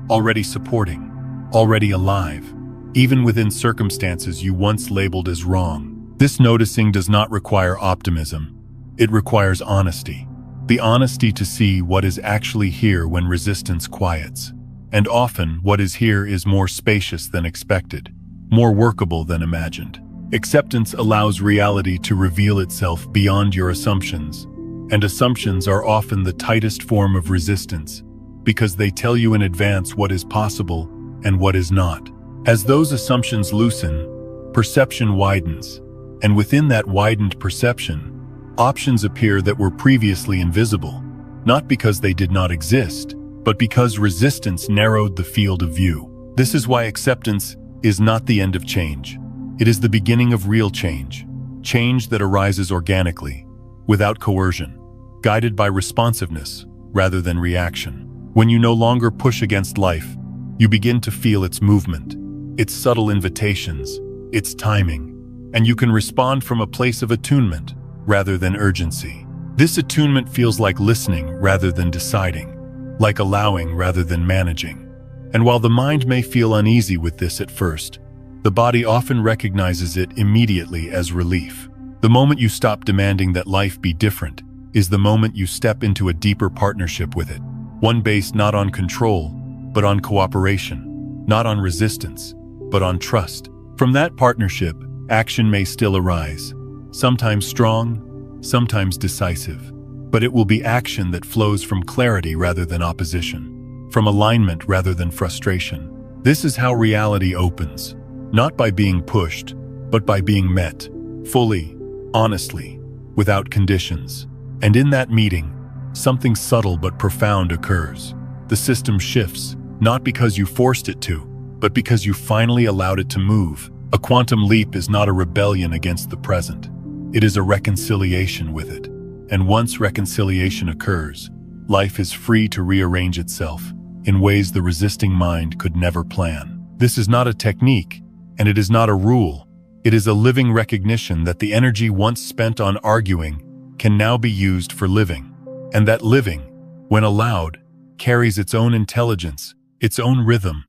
already supporting, already alive, even within circumstances you once labeled as wrong. This noticing does not require optimism. It requires honesty. The honesty to see what is actually here when resistance quiets. And often, what is here is more spacious than expected, more workable than imagined. Acceptance allows reality to reveal itself beyond your assumptions. And assumptions are often the tightest form of resistance, because they tell you in advance what is possible and what is not. As those assumptions loosen, perception widens. And within that widened perception, options appear that were previously invisible, not because they did not exist, but because resistance narrowed the field of view. This is why acceptance is not the end of change. It is the beginning of real change, change that arises organically, without coercion, guided by responsiveness rather than reaction. When you no longer push against life, you begin to feel its movement, its subtle invitations, its timing, and you can respond from a place of attunement rather than urgency. This attunement feels like listening rather than deciding, like allowing rather than managing. And while the mind may feel uneasy with this at first, the body often recognizes it immediately as relief. The moment you stop demanding that life be different is the moment you step into a deeper partnership with it, one based not on control, but on cooperation, not on resistance, but on trust. From that partnership, action may still arise, sometimes strong, sometimes decisive, but it will be action that flows from clarity rather than opposition, from alignment rather than frustration. This is how reality opens, not by being pushed, but by being met, fully, honestly, without conditions. And in that meeting, something subtle but profound occurs. The system shifts, not because you forced it to, but because you finally allowed it to move. A quantum leap is not a rebellion against the present. It is a reconciliation with it. And once reconciliation occurs, life is free to rearrange itself in ways the resisting mind could never plan. This is not a technique, and it is not a rule. It is a living recognition that the energy once spent on arguing can now be used for living, and that living, when allowed, carries its own intelligence, its own rhythm,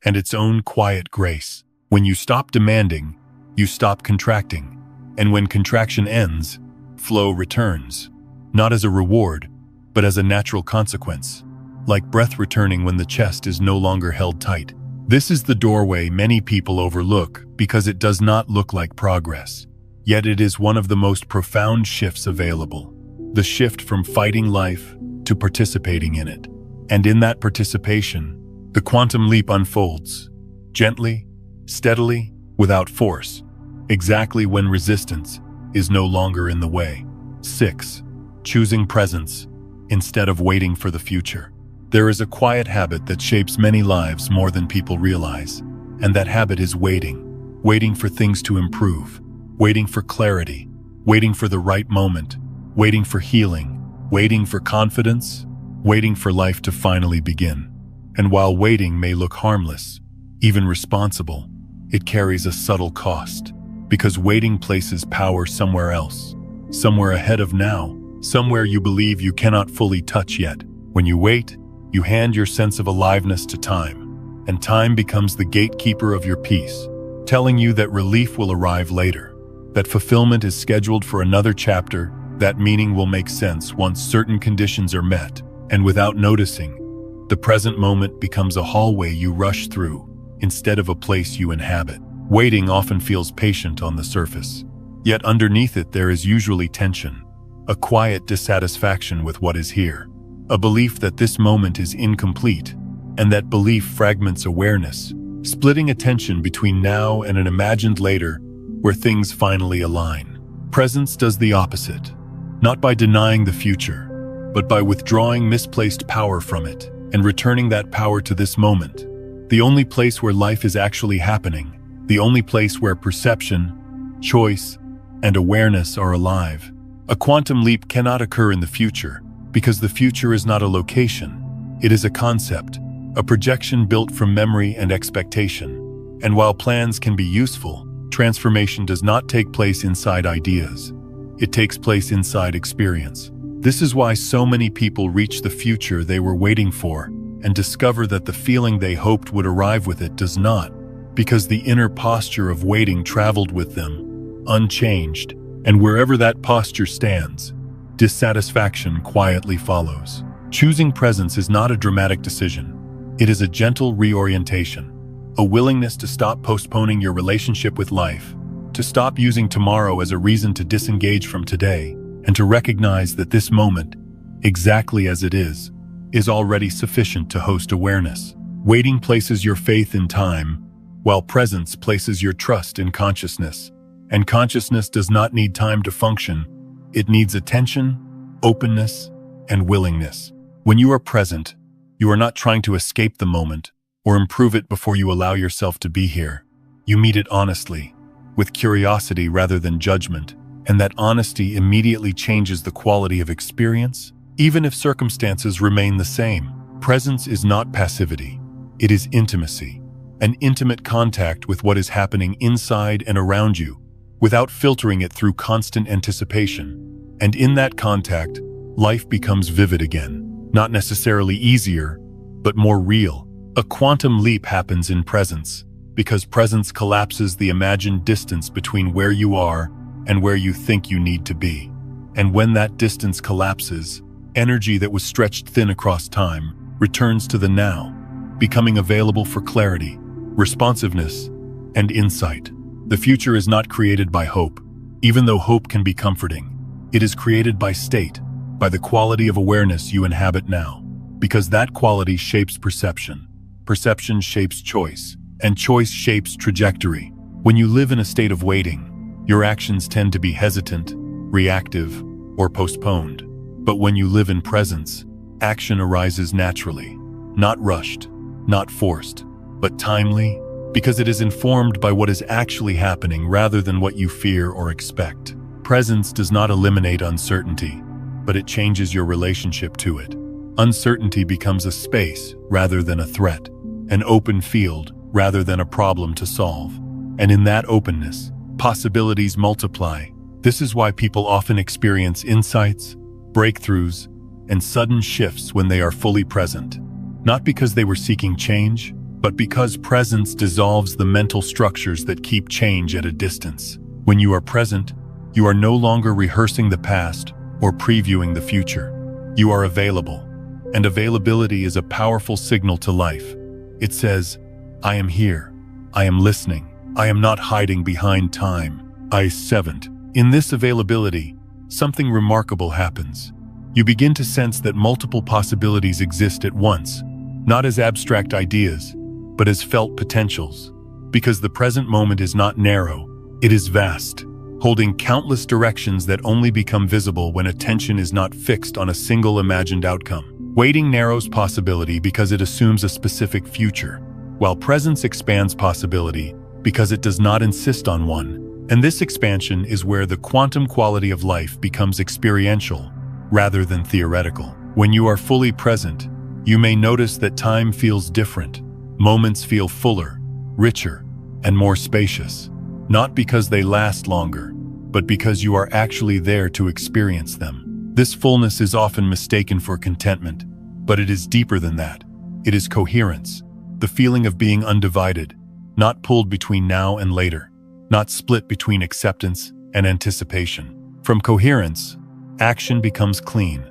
and its own quiet grace. When you stop demanding, you stop contracting, and when contraction ends, flow returns, not as a reward, but as a natural consequence, like breath returning when the chest is no longer held tight. This is the doorway many people overlook because it does not look like progress. Yet it is one of the most profound shifts available. The shift from fighting life to participating in it. And in that participation, the quantum leap unfolds, gently, steadily, without force, exactly when resistance is no longer in the way. 6. Choosing presence instead of waiting for the future. There is a quiet habit that shapes many lives more than people realize, and that habit is waiting. Waiting for things to improve, waiting for clarity, waiting for the right moment, waiting for healing, waiting for confidence, waiting for life to finally begin. And while waiting may look harmless, even responsible, it carries a subtle cost, because waiting places power somewhere else, somewhere ahead of now, somewhere you believe you cannot fully touch yet. When you wait, you hand your sense of aliveness to time, and time becomes the gatekeeper of your peace, telling you that relief will arrive later, that fulfillment is scheduled for another chapter, that meaning will make sense once certain conditions are met, and without noticing, the present moment becomes a hallway you rush through, instead of a place you inhabit. Waiting often feels patient on the surface, yet underneath it there is usually tension, a quiet dissatisfaction with what is here, a belief that this moment is incomplete, and that belief fragments awareness, splitting attention between now and an imagined later where things finally align. Presence does the opposite, not by denying the future, but by withdrawing misplaced power from it and returning that power to this moment, the only place where life is actually happening, the only place where perception, choice, and awareness are alive. A quantum leap cannot occur in the future, because the future is not a location. It is a concept, a projection built from memory and expectation. And while plans can be useful, transformation does not take place inside ideas. It takes place inside experience. This is why so many people reach the future they were waiting for and discover that the feeling they hoped would arrive with it does not, because the inner posture of waiting traveled with them, unchanged, and wherever that posture stands, dissatisfaction quietly follows. Choosing presence is not a dramatic decision. It is a gentle reorientation, a willingness to stop postponing your relationship with life, to stop using tomorrow as a reason to disengage from today, and to recognize that this moment, exactly as it is already sufficient to host awareness. Waiting places your faith in time, while presence places your trust in consciousness. And consciousness does not need time to function. It needs attention, openness, and willingness. When you are present, you are not trying to escape the moment or improve it before you allow yourself to be here. You meet it honestly, with curiosity rather than judgment, and that honesty immediately changes the quality of experience, even if circumstances remain the same. Presence is not passivity. It is intimacy, an intimate contact with what is happening inside and around you, without filtering it through constant anticipation. And in that contact, life becomes vivid again, not necessarily easier, but more real. A quantum leap happens in presence, because presence collapses the imagined distance between where you are and where you think you need to be. And when that distance collapses, energy that was stretched thin across time returns to the now, becoming available for clarity, responsiveness, and insight. The future is not created by hope, even though hope can be comforting. It is created by state, by the quality of awareness you inhabit now, because that quality shapes perception. Perception shapes choice, and choice shapes trajectory. When you live in a state of waiting, your actions tend to be hesitant, reactive, or postponed. But when you live in presence, action arises naturally, not rushed, not forced, but timely, because it is informed by what is actually happening rather than what you fear or expect. Presence does not eliminate uncertainty, but it changes your relationship to it. Uncertainty becomes a space rather than a threat, an open field rather than a problem to solve. And in that openness, possibilities multiply. This is why people often experience insights, breakthroughs, and sudden shifts when they are fully present. Not because they were seeking change, but because presence dissolves the mental structures that keep change at a distance. When you are present, you are no longer rehearsing the past or previewing the future. You are available, and availability is a powerful signal to life. It says, I am here, I am listening, I am not hiding behind time. In this availability, something remarkable happens. You begin to sense that multiple possibilities exist at once, not as abstract ideas, but as felt potentials. Because the present moment is not narrow, it is vast, holding countless directions that only become visible when attention is not fixed on a single imagined outcome. Waiting narrows possibility because it assumes a specific future, while presence expands possibility because it does not insist on one. And this expansion is where the quantum quality of life becomes experiential rather than theoretical. When you are fully present, you may notice that time feels different. Moments feel fuller, richer, and more spacious. Not because they last longer, but because you are actually there to experience them. This fullness is often mistaken for contentment, but it is deeper than that. It is coherence, the feeling of being undivided, not pulled between now and later, not split between acceptance and anticipation. From coherence, action becomes clean,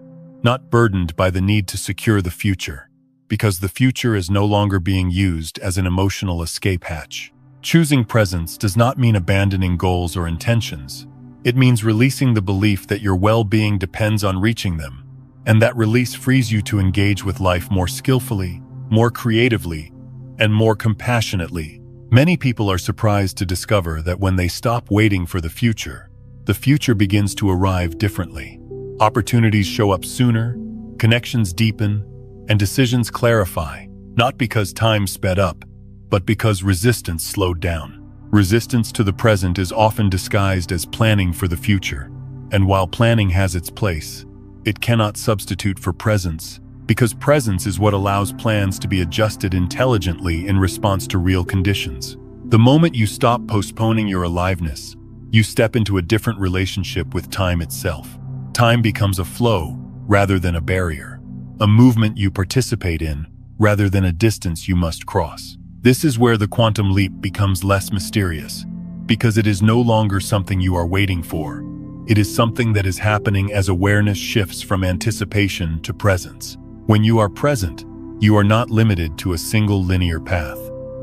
not burdened by the need to secure the future, because the future is no longer being used as an emotional escape hatch. Choosing presence does not mean abandoning goals or intentions. It means releasing the belief that your well-being depends on reaching them, and that release frees you to engage with life more skillfully, more creatively, and more compassionately. Many people are surprised to discover that when they stop waiting for the future begins to arrive differently. Opportunities show up sooner, connections deepen, and decisions clarify, not because time sped up, but because resistance slowed down. Resistance to the present is often disguised as planning for the future, and while planning has its place, it cannot substitute for presence, because presence is what allows plans to be adjusted intelligently in response to real conditions. The moment you stop postponing your aliveness, you step into a different relationship with time itself. Time becomes a flow rather than a barrier, a movement you participate in rather than a distance you must cross. This is where the quantum leap becomes less mysterious, because it is no longer something you are waiting for. It is something that is happening as awareness shifts from anticipation to presence. When you are present, you are not limited to a single linear path,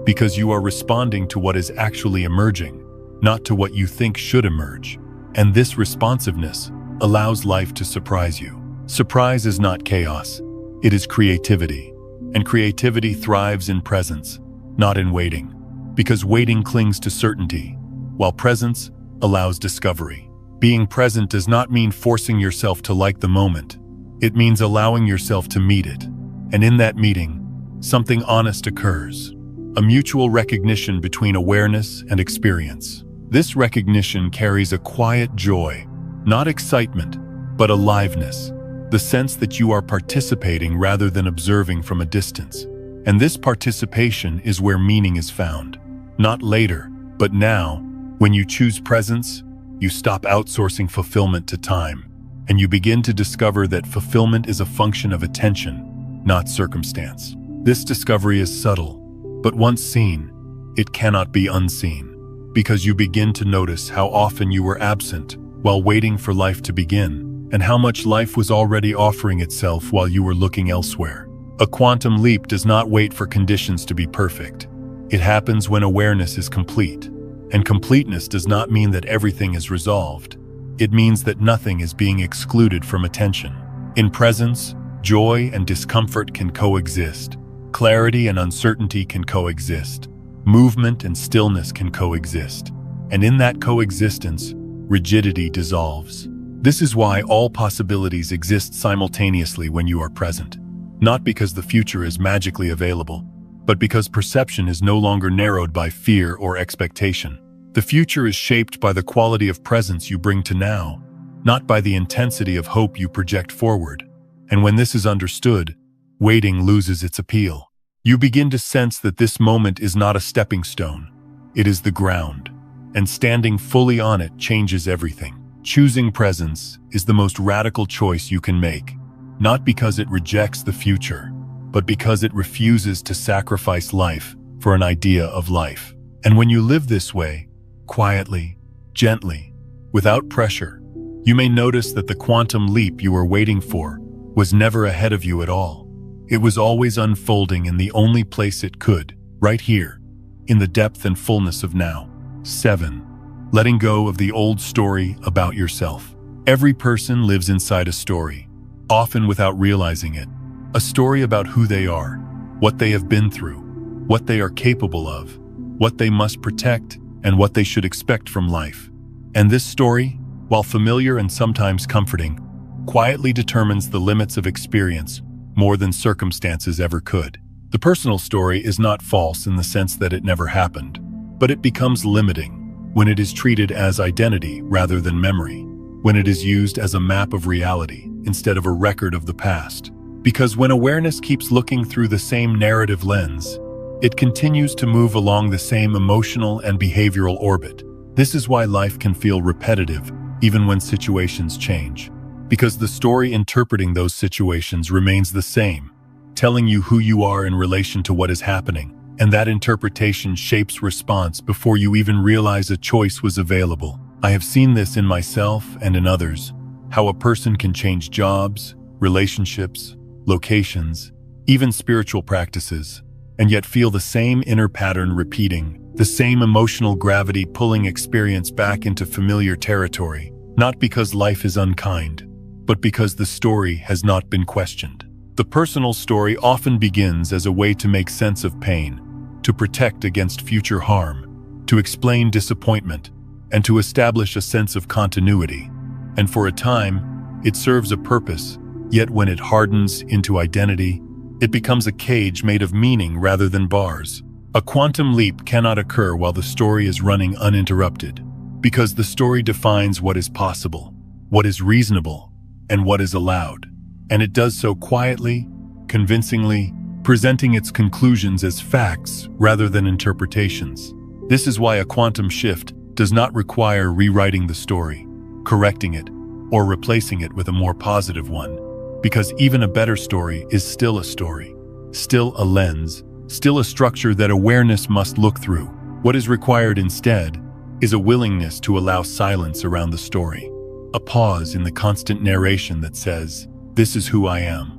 because you are responding to what is actually emerging, not to what you think should emerge. And this responsiveness allows life to surprise you. Surprise is not chaos, it is creativity. And creativity thrives in presence, not in waiting, because waiting clings to certainty, while presence allows discovery. Being present does not mean forcing yourself to like the moment. It means allowing yourself to meet it. And in that meeting, something honest occurs, a mutual recognition between awareness and experience. This recognition carries a quiet joy, not excitement, but aliveness, the sense that you are participating rather than observing from a distance. And this participation is where meaning is found. Not later, but now. When you choose presence, you stop outsourcing fulfillment to time, and you begin to discover that fulfillment is a function of attention, not circumstance. This discovery is subtle, but once seen, it cannot be unseen, because you begin to notice how often you were absent while waiting for life to begin, and how much life was already offering itself while you were looking elsewhere. A quantum leap does not wait for conditions to be perfect. It happens when awareness is complete. And completeness does not mean that everything is resolved. It means that nothing is being excluded from attention. In presence, joy and discomfort can coexist. Clarity and uncertainty can coexist. Movement and stillness can coexist. And in that coexistence, rigidity dissolves. This is why all possibilities exist simultaneously when you are present. Not because the future is magically available, but because perception is no longer narrowed by fear or expectation. The future is shaped by the quality of presence you bring to now, not by the intensity of hope you project forward. And when this is understood, waiting loses its appeal. You begin to sense that this moment is not a stepping stone. It is the ground, and standing fully on it changes everything. Choosing presence is the most radical choice you can make, not because it rejects the future, but because it refuses to sacrifice life for an idea of life. And when you live this way, quietly, gently, without pressure, you may notice that the quantum leap you were waiting for was never ahead of you at all. It was always unfolding in the only place it could, right here, in the depth and fullness of now. 7. Letting go of the old story about yourself. Every person lives inside a story, often without realizing it. A story about who they are, what they have been through, what they are capable of, what they must protect, and what they should expect from life. And this story, while familiar and sometimes comforting, quietly determines the limits of experience more than circumstances ever could. The personal story is not false in the sense that it never happened, but it becomes limiting when it is treated as identity rather than memory, when it is used as a map of reality instead of a record of the past. Because when awareness keeps looking through the same narrative lens, it continues to move along the same emotional and behavioral orbit. This is why life can feel repetitive even when situations change. Because the story interpreting those situations remains the same, telling you who you are in relation to what is happening, and that interpretation shapes response before you even realize a choice was available. I have seen this in myself and in others, how a person can change jobs, relationships, locations, even spiritual practices, and yet feel the same inner pattern repeating, the same emotional gravity pulling experience back into familiar territory, not because life is unkind, but because the story has not been questioned. The personal story often begins as a way to make sense of pain, to protect against future harm, to explain disappointment, and to establish a sense of continuity. And for a time, it serves a purpose, yet when it hardens into identity, it becomes a cage made of meaning rather than bars. A quantum leap cannot occur while the story is running uninterrupted, because the story defines what is possible, what is reasonable, and what is allowed. And it does so quietly, convincingly, presenting its conclusions as facts rather than interpretations. This is why a quantum shift does not require rewriting the story, correcting it, or replacing it with a more positive one, because even a better story is still a story, still a lens, still a structure that awareness must look through. What is required instead is a willingness to allow silence around the story, a pause in the constant narration that says, "This is who I am,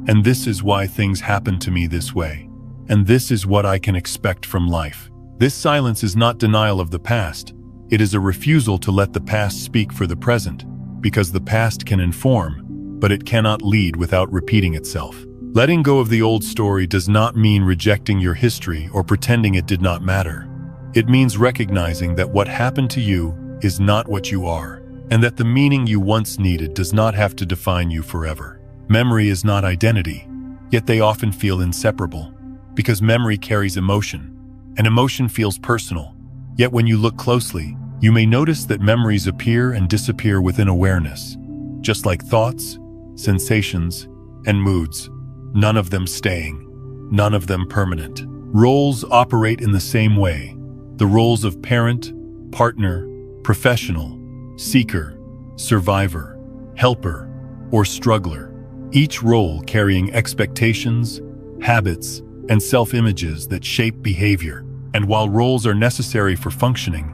and this is why things happen to me this way, and this is what I can expect from life." This silence is not denial of the past. It is a refusal to let the past speak for the present, because the past can inform, but it cannot lead without repeating itself. Letting go of the old story does not mean rejecting your history or pretending it did not matter. It means recognizing that what happened to you is not what you are, and that the meaning you once needed does not have to define you forever. Memory is not identity, yet they often feel inseparable, because memory carries emotion, and emotion feels personal. Yet when you look closely, you may notice that memories appear and disappear within awareness, just like thoughts, sensations, and moods, none of them staying, none of them permanent. Roles operate in the same way. The roles of parent, partner, professional, seeker, survivor, helper, or struggler. Each role carrying expectations, habits, and self-images that shape behavior. And while roles are necessary for functioning,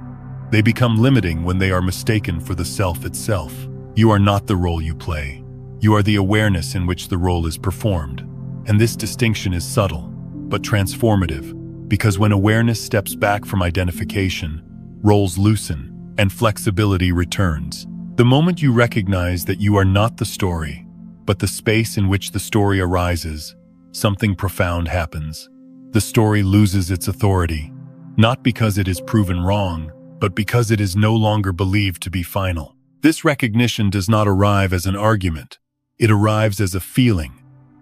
they become limiting when they are mistaken for the self itself. You are not the role you play. You are the awareness in which the role is performed. And this distinction is subtle, but transformative, because when awareness steps back from identification, roles loosen, and flexibility returns. The moment you recognize that you are not the story, but the space in which the story arises, something profound happens. The story loses its authority, not because it is proven wrong, but because it is no longer believed to be final. This recognition does not arrive as an argument. It arrives as a feeling,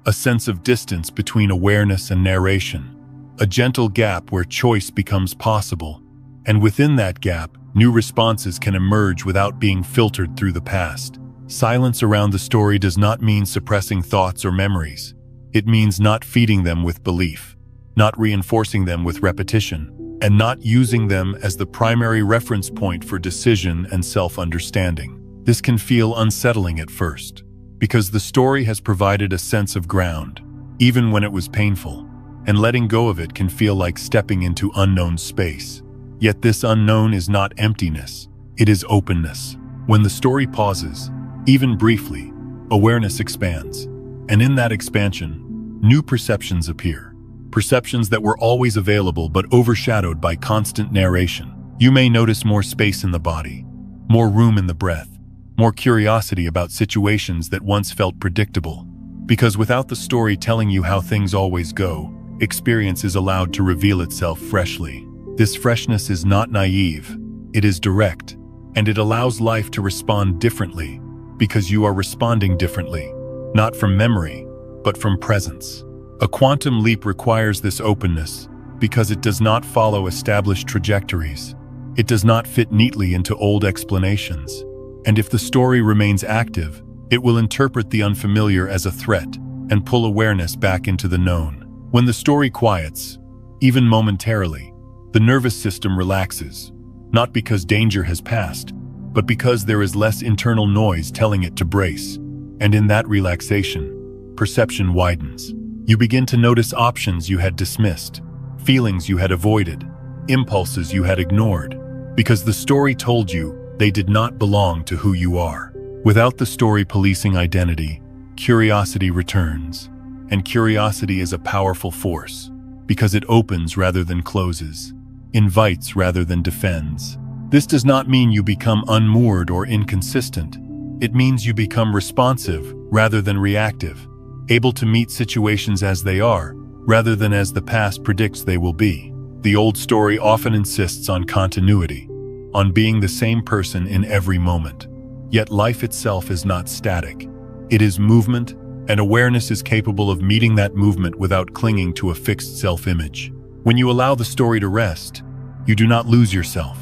a sense of distance between awareness and narration, a gentle gap where choice becomes possible, and within that gap, new responses can emerge without being filtered through the past. Silence around the story does not mean suppressing thoughts or memories. It means not feeding them with belief, not reinforcing them with repetition, and not using them as the primary reference point for decision and self-understanding. This can feel unsettling at first, because the story has provided a sense of ground, even when it was painful, and letting go of it can feel like stepping into unknown space. Yet this unknown is not emptiness, it is openness. When the story pauses, even briefly, awareness expands, and in that expansion, new perceptions appear. Perceptions that were always available but overshadowed by constant narration. You may notice more space in the body, more room in the breath, more curiosity about situations that once felt predictable. Because without the story telling you how things always go, experience is allowed to reveal itself freshly. This freshness is not naive, it is direct, and it allows life to respond differently, because you are responding differently, not from memory, but from presence. A quantum leap requires this openness because it does not follow established trajectories. It does not fit neatly into old explanations. And if the story remains active, it will interpret the unfamiliar as a threat and pull awareness back into the known. When the story quiets, even momentarily, the nervous system relaxes, not because danger has passed, but because there is less internal noise telling it to brace. And in that relaxation, perception widens. You begin to notice options you had dismissed, feelings you had avoided, impulses you had ignored, because the story told you they did not belong to who you are. Without the story policing identity, curiosity returns, and curiosity is a powerful force, because it opens rather than closes, invites rather than defends. This does not mean you become unmoored or inconsistent. It means you become responsive rather than reactive, able to meet situations as they are, rather than as the past predicts they will be. The old story often insists on continuity, on being the same person in every moment. Yet life itself is not static. It is movement, and awareness is capable of meeting that movement without clinging to a fixed self-image. When you allow the story to rest, you do not lose yourself.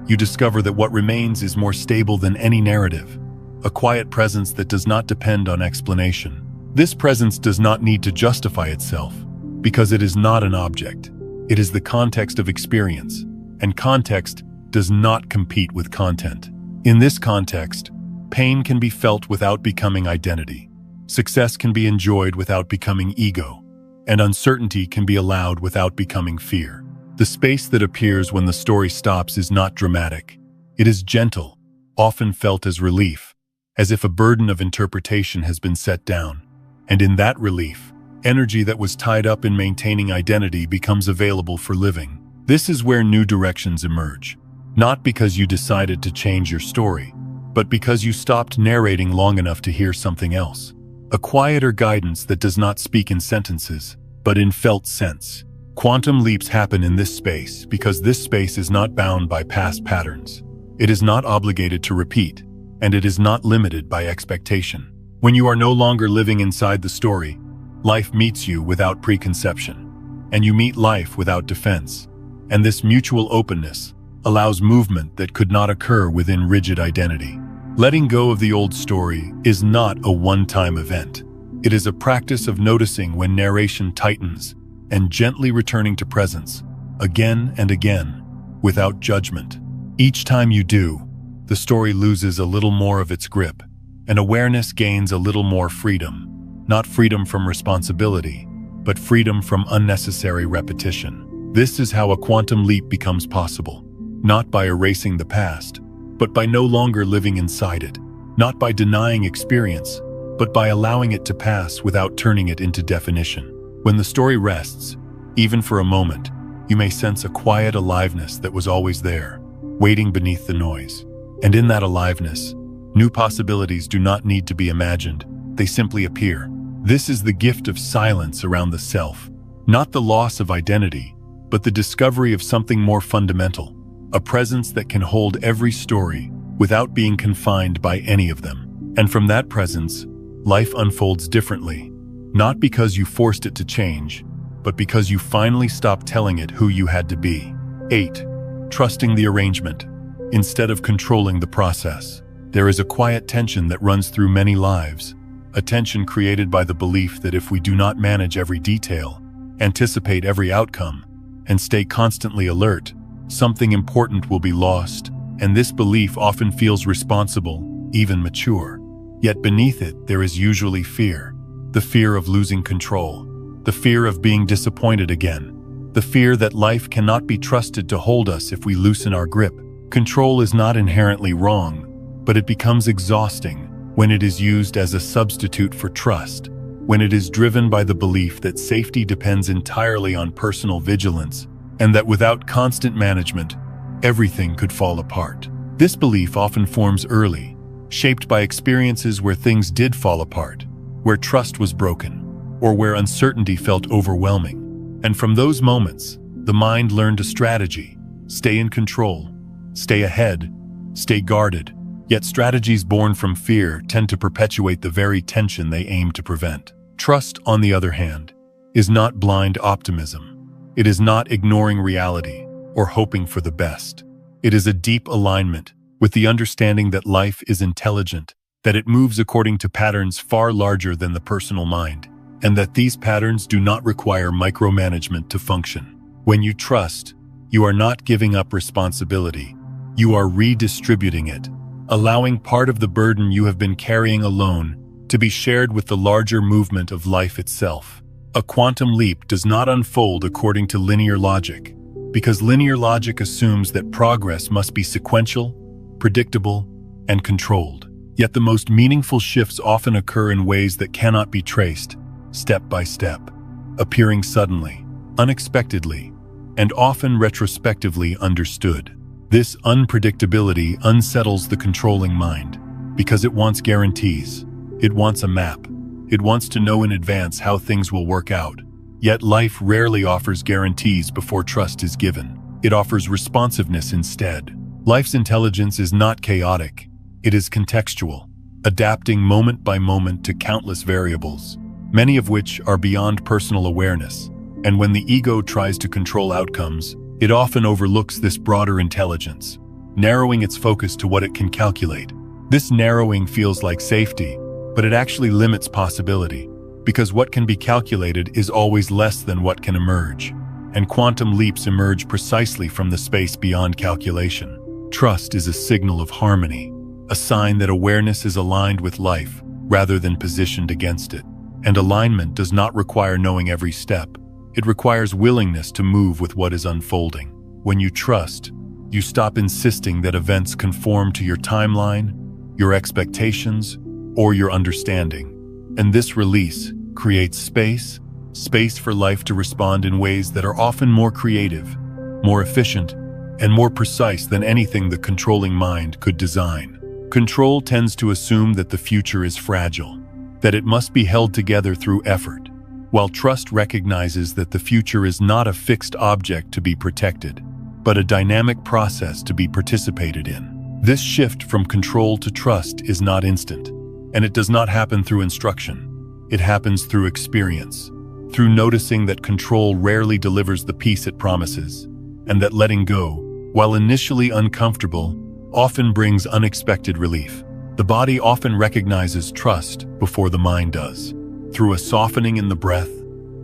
You discover that what remains is more stable than any narrative, a quiet presence that does not depend on explanation. This presence does not need to justify itself, because it is not an object. It is the context of experience, and context does not compete with content. In this context, pain can be felt without becoming identity. Success can be enjoyed without becoming ego, and uncertainty can be allowed without becoming fear. The space that appears when the story stops is not dramatic. It is gentle, often felt as relief, as if a burden of interpretation has been set down. And in that relief, energy that was tied up in maintaining identity becomes available for living. This is where new directions emerge. Not because you decided to change your story, but because you stopped narrating long enough to hear something else. A quieter guidance that does not speak in sentences, but in felt sense. Quantum leaps happen in this space because this space is not bound by past patterns. It is not obligated to repeat, and it is not limited by expectation. When you are no longer living inside the story, life meets you without preconception, and you meet life without defense. And this mutual openness allows movement that could not occur within rigid identity. Letting go of the old story is not a one-time event. It is a practice of noticing when narration tightens and gently returning to presence, again and again, without judgment. Each time you do, the story loses a little more of its grip, and awareness gains a little more freedom. Not freedom from responsibility, but freedom from unnecessary repetition. This is how a quantum leap becomes possible. Not by erasing the past, but by no longer living inside it. Not by denying experience, but by allowing it to pass without turning it into definition. When the story rests, even for a moment, you may sense a quiet aliveness that was always there, waiting beneath the noise. And in that aliveness, new possibilities do not need to be imagined, they simply appear. This is the gift of silence around the self, not the loss of identity, but the discovery of something more fundamental, a presence that can hold every story, without being confined by any of them. And from that presence, life unfolds differently, not because you forced it to change, but because you finally stopped telling it who you had to be. 8. Trusting the arrangement, instead of controlling the process. There is a quiet tension that runs through many lives, a tension created by the belief that if we do not manage every detail, anticipate every outcome, and stay constantly alert, something important will be lost, and this belief often feels responsible, even mature. Yet beneath it, there is usually fear. The fear of losing control, the fear of being disappointed again, the fear that life cannot be trusted to hold us if we loosen our grip. Control is not inherently wrong, but it becomes exhausting when it is used as a substitute for trust, when it is driven by the belief that safety depends entirely on personal vigilance, and that without constant management, everything could fall apart. This belief often forms early, shaped by experiences where things did fall apart, where trust was broken, or where uncertainty felt overwhelming. And from those moments, the mind learned a strategy: stay in control, stay ahead, stay guarded. Yet strategies born from fear tend to perpetuate the very tension they aim to prevent. Trust, on the other hand, is not blind optimism. It is not ignoring reality or hoping for the best. It is a deep alignment with the understanding that life is intelligent, that it moves according to patterns far larger than the personal mind, and that these patterns do not require micromanagement to function. When you trust, you are not giving up responsibility. You are redistributing it, allowing part of the burden you have been carrying alone to be shared with the larger movement of life itself. A quantum leap does not unfold according to linear logic, because linear logic assumes that progress must be sequential, predictable, and controlled. Yet the most meaningful shifts often occur in ways that cannot be traced, step by step, appearing suddenly, unexpectedly, and often retrospectively understood. This unpredictability unsettles the controlling mind, because it wants guarantees. It wants a map. It wants to know in advance how things will work out. Yet life rarely offers guarantees before trust is given. It offers responsiveness instead. Life's intelligence is not chaotic. It is contextual, adapting moment by moment to countless variables, many of which are beyond personal awareness. And when the ego tries to control outcomes, it often overlooks this broader intelligence, narrowing its focus to what it can calculate. This narrowing feels like safety, but it actually limits possibility, because what can be calculated is always less than what can emerge, and quantum leaps emerge precisely from the space beyond calculation. Trust is a signal of harmony, a sign that awareness is aligned with life rather than positioned against it. And alignment does not require knowing every step. It requires willingness to move with what is unfolding. When you trust, you stop insisting that events conform to your timeline, your expectations, or your understanding. And this release creates space for life to respond in ways that are often more creative, more efficient, and more precise than anything the controlling mind could design. Control tends to assume that the future is fragile, that it must be held together through effort, while trust recognizes that the future is not a fixed object to be protected, but a dynamic process to be participated in. This shift from control to trust is not instant, and it does not happen through instruction. It happens through experience, through noticing that control rarely delivers the peace it promises, and that letting go, while initially uncomfortable, often brings unexpected relief. The body often recognizes trust before the mind does, through a softening in the breath,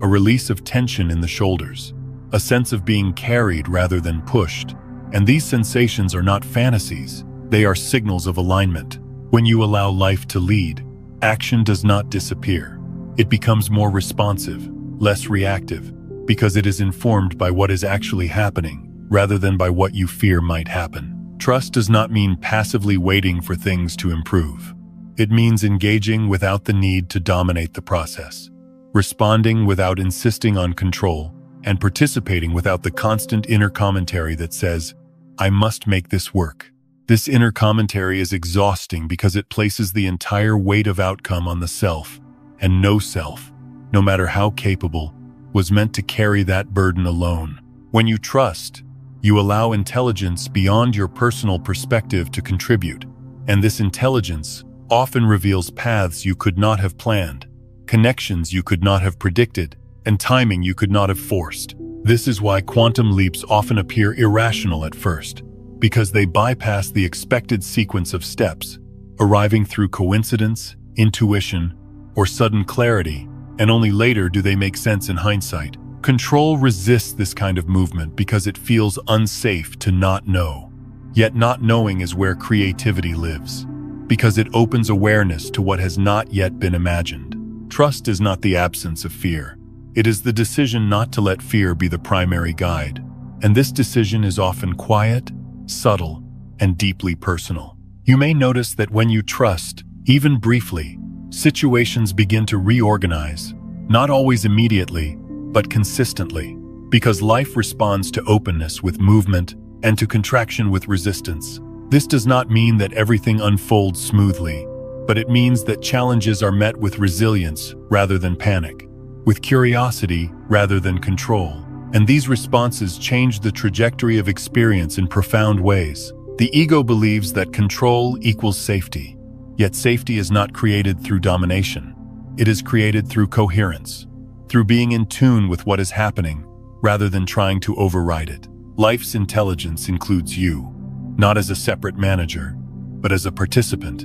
a release of tension in the shoulders, a sense of being carried rather than pushed. And these sensations are not fantasies, they are signals of alignment. When you allow life to lead, action does not disappear. It becomes more responsive, less reactive, because it is informed by what is actually happening, rather than by what you fear might happen. Trust does not mean passively waiting for things to improve. It means engaging without the need to dominate the process, responding without insisting on control, and participating without the constant inner commentary that says, "I must make this work." This inner commentary is exhausting because it places the entire weight of outcome on the self, and no self, no matter how capable, was meant to carry that burden alone. When you trust, You allow intelligence beyond your personal perspective to contribute, and this intelligence often reveals paths you could not have planned, connections you could not have predicted, and timing you could not have forced. This is why quantum leaps often appear irrational at first, because they bypass the expected sequence of steps, arriving through coincidence, intuition, or sudden clarity, and only later do they make sense in hindsight. Control resists this kind of movement because it feels unsafe to not know. Yet not knowing is where creativity lives, because it opens awareness to what has not yet been imagined. Trust is not the absence of fear. It is the decision not to let fear be the primary guide. And this decision is often quiet, subtle, and deeply personal. You may notice that when you trust, even briefly, situations begin to reorganize, not always immediately, but consistently, because life responds to openness with movement and to contraction with resistance. This does not mean that everything unfolds smoothly, but it means that challenges are met with resilience rather than panic, with curiosity rather than control. And these responses change the trajectory of experience in profound ways. The ego believes that control equals safety, yet safety is not created through domination. It is created through coherence, through being in tune with what is happening rather than trying to override it. Life's intelligence includes you, not as a separate manager, but as a participant.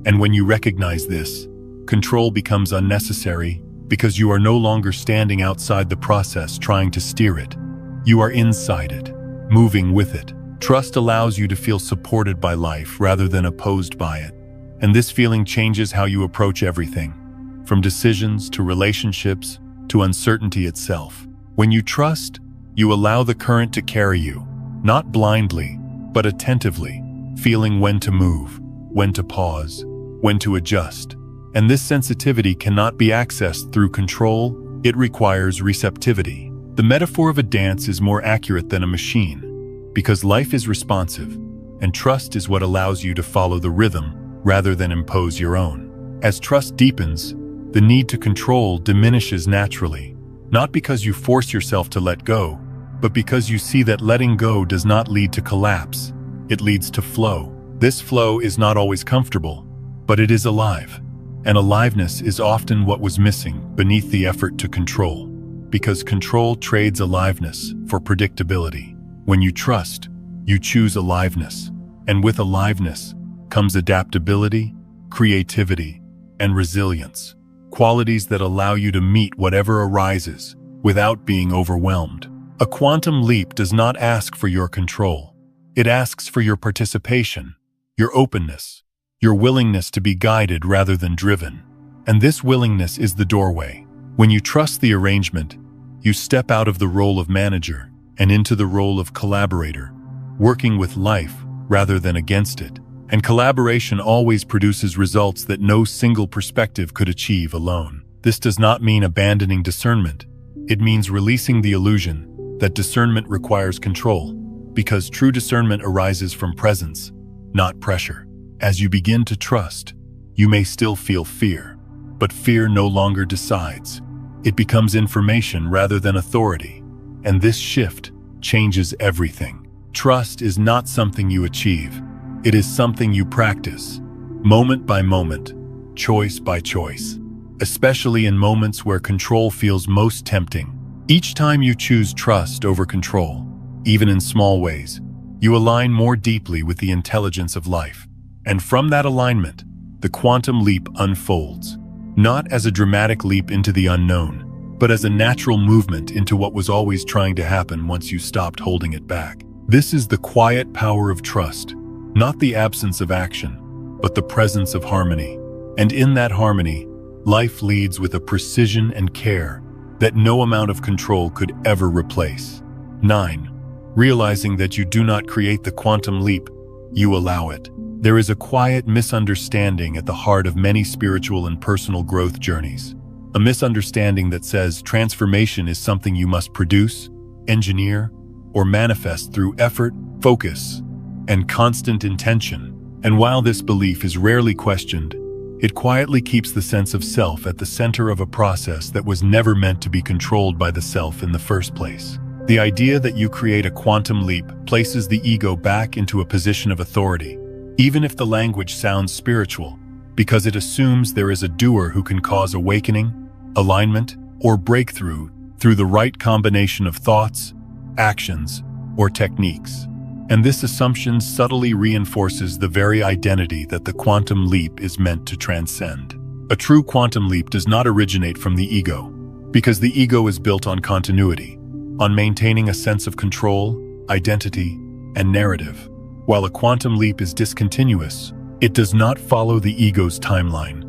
And when you recognize this, control becomes unnecessary because you are no longer standing outside the process trying to steer it. You are inside it, moving with it. Trust allows you to feel supported by life rather than opposed by it. And this feeling changes how you approach everything, from decisions to relationships to uncertainty itself. When you trust, you allow the current to carry you, not blindly, but attentively, feeling when to move, when to pause, when to adjust. And this sensitivity cannot be accessed through control, it requires receptivity. The metaphor of a dance is more accurate than a machine, because life is responsive, and trust is what allows you to follow the rhythm rather than impose your own. As trust deepens, the need to control diminishes naturally, not because you force yourself to let go, but because you see that letting go does not lead to collapse, it leads to flow. This flow is not always comfortable, but it is alive. And aliveness is often what was missing beneath the effort to control, because control trades aliveness for predictability. When you trust, you choose aliveness, and with aliveness comes adaptability, creativity, and resilience, qualities that allow you to meet whatever arises without being overwhelmed. A quantum leap does not ask for your control. It asks for your participation, your openness, your willingness to be guided rather than driven. And this willingness is the doorway. When you trust the arrangement, you step out of the role of manager and into the role of collaborator, working with life rather than against it. And collaboration always produces results that no single perspective could achieve alone. This does not mean abandoning discernment. It means releasing the illusion that discernment requires control, because true discernment arises from presence, not pressure. As you begin to trust, you may still feel fear, but fear no longer decides. It becomes information rather than authority, and this shift changes everything. Trust is not something you achieve. It is something you practice, moment by moment, choice by choice, especially in moments where control feels most tempting. Each time you choose trust over control, even in small ways, you align more deeply with the intelligence of life. And from that alignment, the quantum leap unfolds, not as a dramatic leap into the unknown, but as a natural movement into what was always trying to happen once you stopped holding it back. This is the quiet power of trust, not the absence of action, but the presence of harmony. And in that harmony, life leads with a precision and care that no amount of control could ever replace. 9. Realizing that you do not create the quantum leap, you allow it. There is a quiet misunderstanding at the heart of many spiritual and personal growth journeys. A misunderstanding that says transformation is something you must produce, engineer, or manifest through effort, focus, and constant intention. And while this belief is rarely questioned, it quietly keeps the sense of self at the center of a process that was never meant to be controlled by the self in the first place. The idea that you create a quantum leap places the ego back into a position of authority, even if the language sounds spiritual, because it assumes there is a doer who can cause awakening, alignment, or breakthrough through the right combination of thoughts, actions, or techniques. And this assumption subtly reinforces the very identity that the quantum leap is meant to transcend. A true quantum leap does not originate from the ego, because the ego is built on continuity, on maintaining a sense of control, identity, and narrative. While a quantum leap is discontinuous, it does not follow the ego's timeline,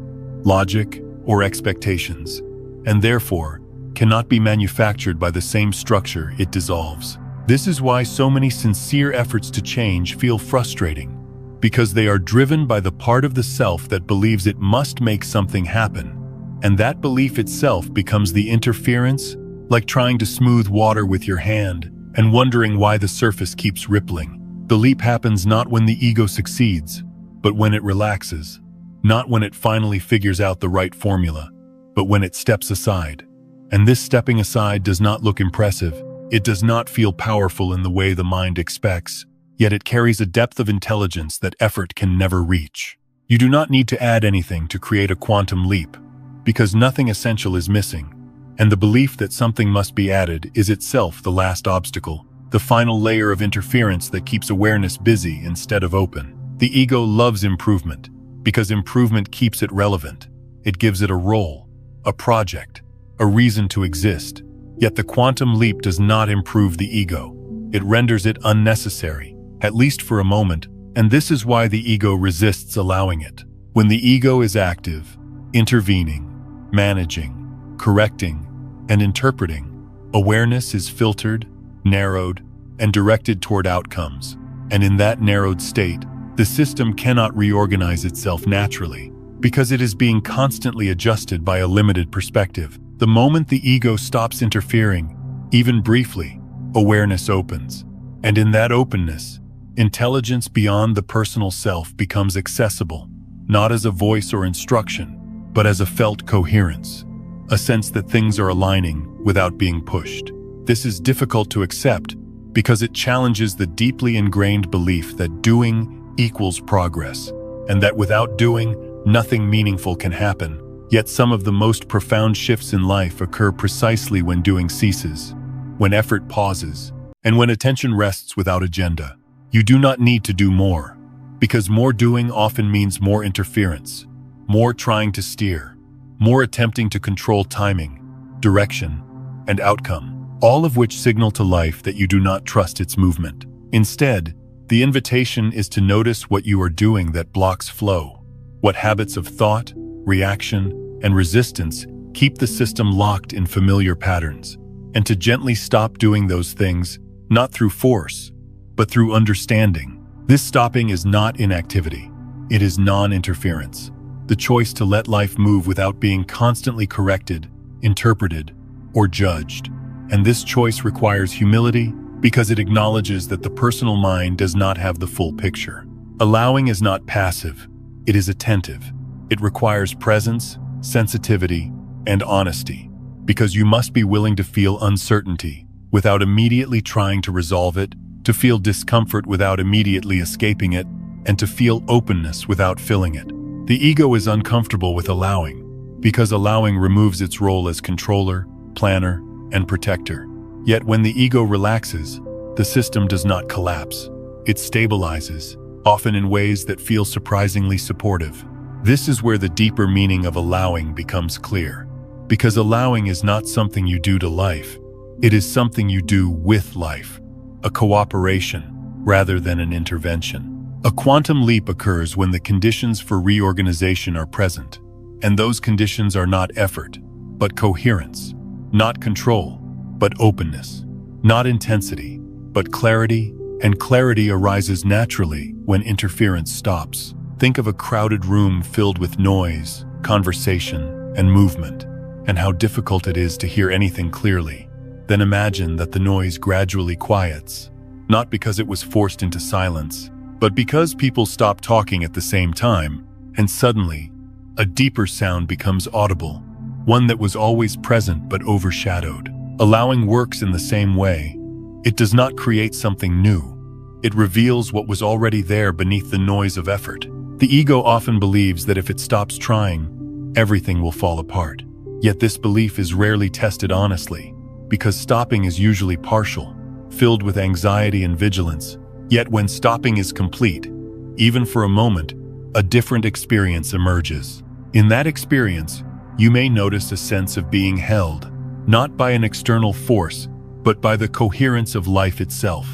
logic, or expectations, and therefore cannot be manufactured by the same structure it dissolves. This is why so many sincere efforts to change feel frustrating, because they are driven by the part of the self that believes it must make something happen, and that belief itself becomes the interference, like trying to smooth water with your hand and wondering why the surface keeps rippling. The leap happens not when the ego succeeds, but when it relaxes, not when it finally figures out the right formula, but when it steps aside. And this stepping aside does not look impressive. It does not feel powerful in the way the mind expects, yet it carries a depth of intelligence that effort can never reach. You do not need to add anything to create a quantum leap, because nothing essential is missing, and the belief that something must be added is itself the last obstacle, the final layer of interference that keeps awareness busy instead of open. The ego loves improvement, because improvement keeps it relevant. It gives it a role, a project, a reason to exist. Yet the quantum leap does not improve the ego. It renders it unnecessary, at least for a moment, and this is why the ego resists allowing it. When the ego is active, intervening, managing, correcting, and interpreting, awareness is filtered, narrowed, and directed toward outcomes. And in that narrowed state, the system cannot reorganize itself naturally, because it is being constantly adjusted by a limited perspective. The moment the ego stops interfering, even briefly, awareness opens. And in that openness, intelligence beyond the personal self becomes accessible, not as a voice or instruction, but as a felt coherence, a sense that things are aligning without being pushed. This is difficult to accept because it challenges the deeply ingrained belief that doing equals progress, and that without doing, nothing meaningful can happen. Yet some of the most profound shifts in life occur precisely when doing ceases, when effort pauses, and when attention rests without agenda. You do not need to do more, because more doing often means more interference, more trying to steer, more attempting to control timing, direction, and outcome, all of which signal to life that you do not trust its movement. Instead, the invitation is to notice what you are doing that blocks flow, what habits of thought, reaction, and resistance keep the system locked in familiar patterns, and to gently stop doing those things, not through force, but through understanding. This stopping is not inactivity. It is non-interference, the choice to let life move without being constantly corrected, interpreted, or judged. And this choice requires humility because it acknowledges that the personal mind does not have the full picture. Allowing is not passive, it is attentive. It requires presence, sensitivity, and honesty, because you must be willing to feel uncertainty without immediately trying to resolve it, to feel discomfort without immediately escaping it, and to feel openness without filling it. The ego is uncomfortable with allowing, because allowing removes its role as controller, planner, and protector. Yet when the ego relaxes, the system does not collapse. It stabilizes, often in ways that feel surprisingly supportive. This is where the deeper meaning of allowing becomes clear, because allowing is not something you do to life, it is something you do with life, a cooperation rather than an intervention. A quantum leap occurs when the conditions for reorganization are present, and those conditions are not effort, but coherence, not control, but openness, not intensity, but clarity, and clarity arises naturally when interference stops. Think of a crowded room filled with noise, conversation, and movement, and how difficult it is to hear anything clearly. Then imagine that the noise gradually quiets, not because it was forced into silence, but because people stop talking at the same time, and suddenly, a deeper sound becomes audible, one that was always present but overshadowed. Allowing works in the same way, It does not create something new. It reveals what was already there beneath the noise of effort. The ego often believes that if it stops trying, everything will fall apart. Yet this belief is rarely tested honestly, because stopping is usually partial, filled with anxiety and vigilance. Yet when stopping is complete, even for a moment, a different experience emerges. In that experience, you may notice a sense of being held, not by an external force, but by the coherence of life itself,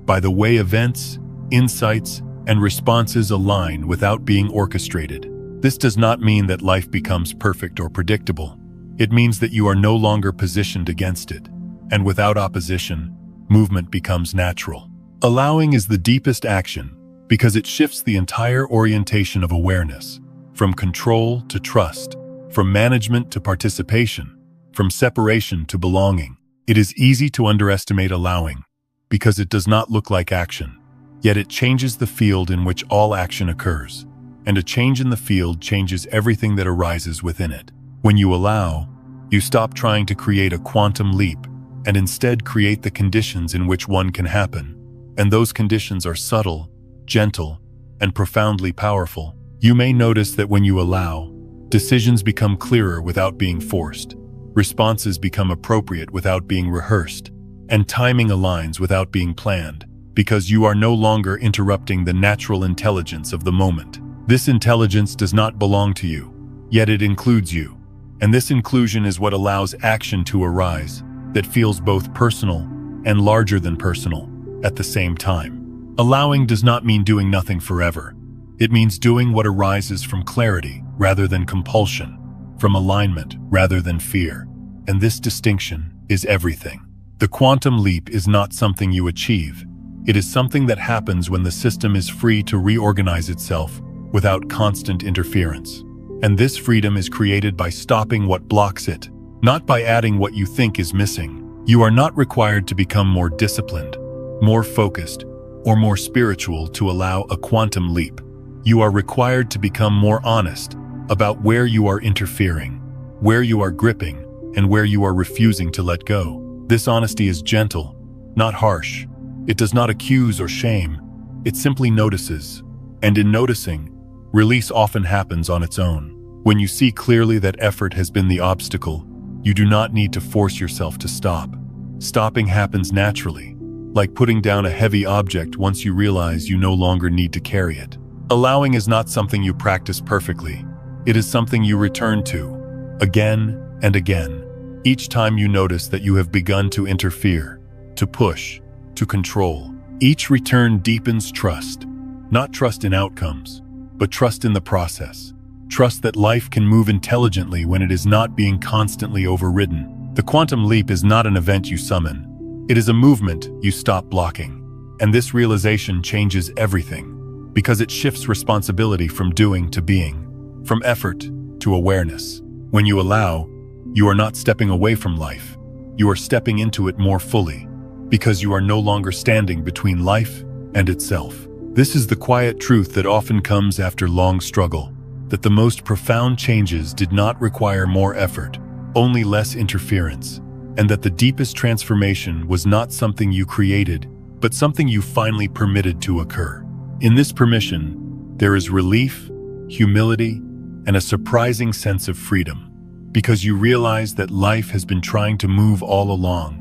by the way events, insights, and responses align without being orchestrated. This does not mean that life becomes perfect or predictable. It means that you are no longer positioned against it, and without opposition, movement becomes natural. Allowing is the deepest action because it shifts the entire orientation of awareness, from control to trust, from management to participation, from separation to belonging. It is easy to underestimate allowing because it does not look like action, yet it changes the field in which all action occurs, and a change in the field changes everything that arises within it. When you allow, you stop trying to create a quantum leap and instead create the conditions in which one can happen, and those conditions are subtle, gentle, and profoundly powerful. You may notice that when you allow, decisions become clearer without being forced, responses become appropriate without being rehearsed, and timing aligns without being planned, because you are no longer interrupting the natural intelligence of the moment. This intelligence does not belong to you, yet it includes you, and this inclusion is what allows action to arise that feels both personal and larger than personal at the same time. Allowing does not mean doing nothing forever. It means doing what arises from clarity rather than compulsion, from alignment rather than fear. And this distinction is everything. The quantum leap is not something you achieve. It is something that happens when the system is free to reorganize itself without constant interference. And this freedom is created by stopping what blocks it, not by adding what you think is missing. You are not required to become more disciplined, more focused, or more spiritual to allow a quantum leap. You are required to become more honest about where you are interfering, where you are gripping, and where you are refusing to let go. This honesty is gentle, not harsh. It does not accuse or shame. It simply notices. And in noticing, release often happens on its own. When you see clearly that effort has been the obstacle, you do not need to force yourself to stop. Stopping happens naturally, like putting down a heavy object once you realize you no longer need to carry it. Allowing is not something you practice perfectly. It is something you return to, again and again, each time you notice that you have begun to interfere, to push, to control. Each return deepens trust, not trust in outcomes, but trust in the process. Trust that life can move intelligently when it is not being constantly overridden. The quantum leap is not an event you summon. It is a movement you stop blocking. And this realization changes everything, because it shifts responsibility from doing to being, from effort to awareness. When you allow, you are not stepping away from life. You are stepping into it more fully, because you are no longer standing between life and itself. This is the quiet truth that often comes after long struggle, that the most profound changes did not require more effort, only less interference, and that the deepest transformation was not something you created, but something you finally permitted to occur. In this permission, there is relief, humility, and a surprising sense of freedom, because you realize that life has been trying to move all along,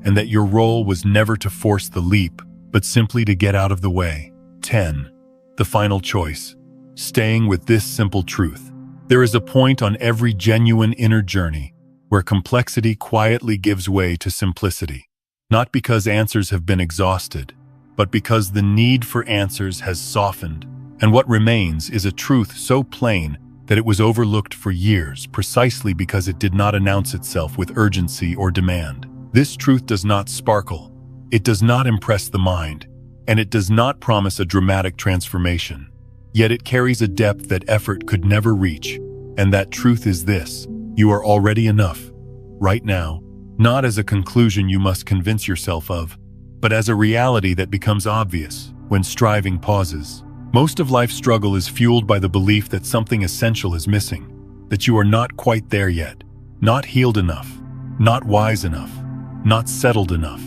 and that your role was never to force the leap, but simply to get out of the way. 10. The final choice. Staying with this simple truth. There is a point on every genuine inner journey where complexity quietly gives way to simplicity, not because answers have been exhausted, but because the need for answers has softened, and what remains is a truth so plain that it was overlooked for years precisely because it did not announce itself with urgency or demand. This truth does not sparkle, it does not impress the mind, and it does not promise a dramatic transformation. Yet it carries a depth that effort could never reach, and that truth is this: you are already enough, right now, not as a conclusion you must convince yourself of, but as a reality that becomes obvious when striving pauses. Most of life's struggle is fueled by the belief that something essential is missing, that you are not quite there yet, not healed enough, not wise enough, not settled enough.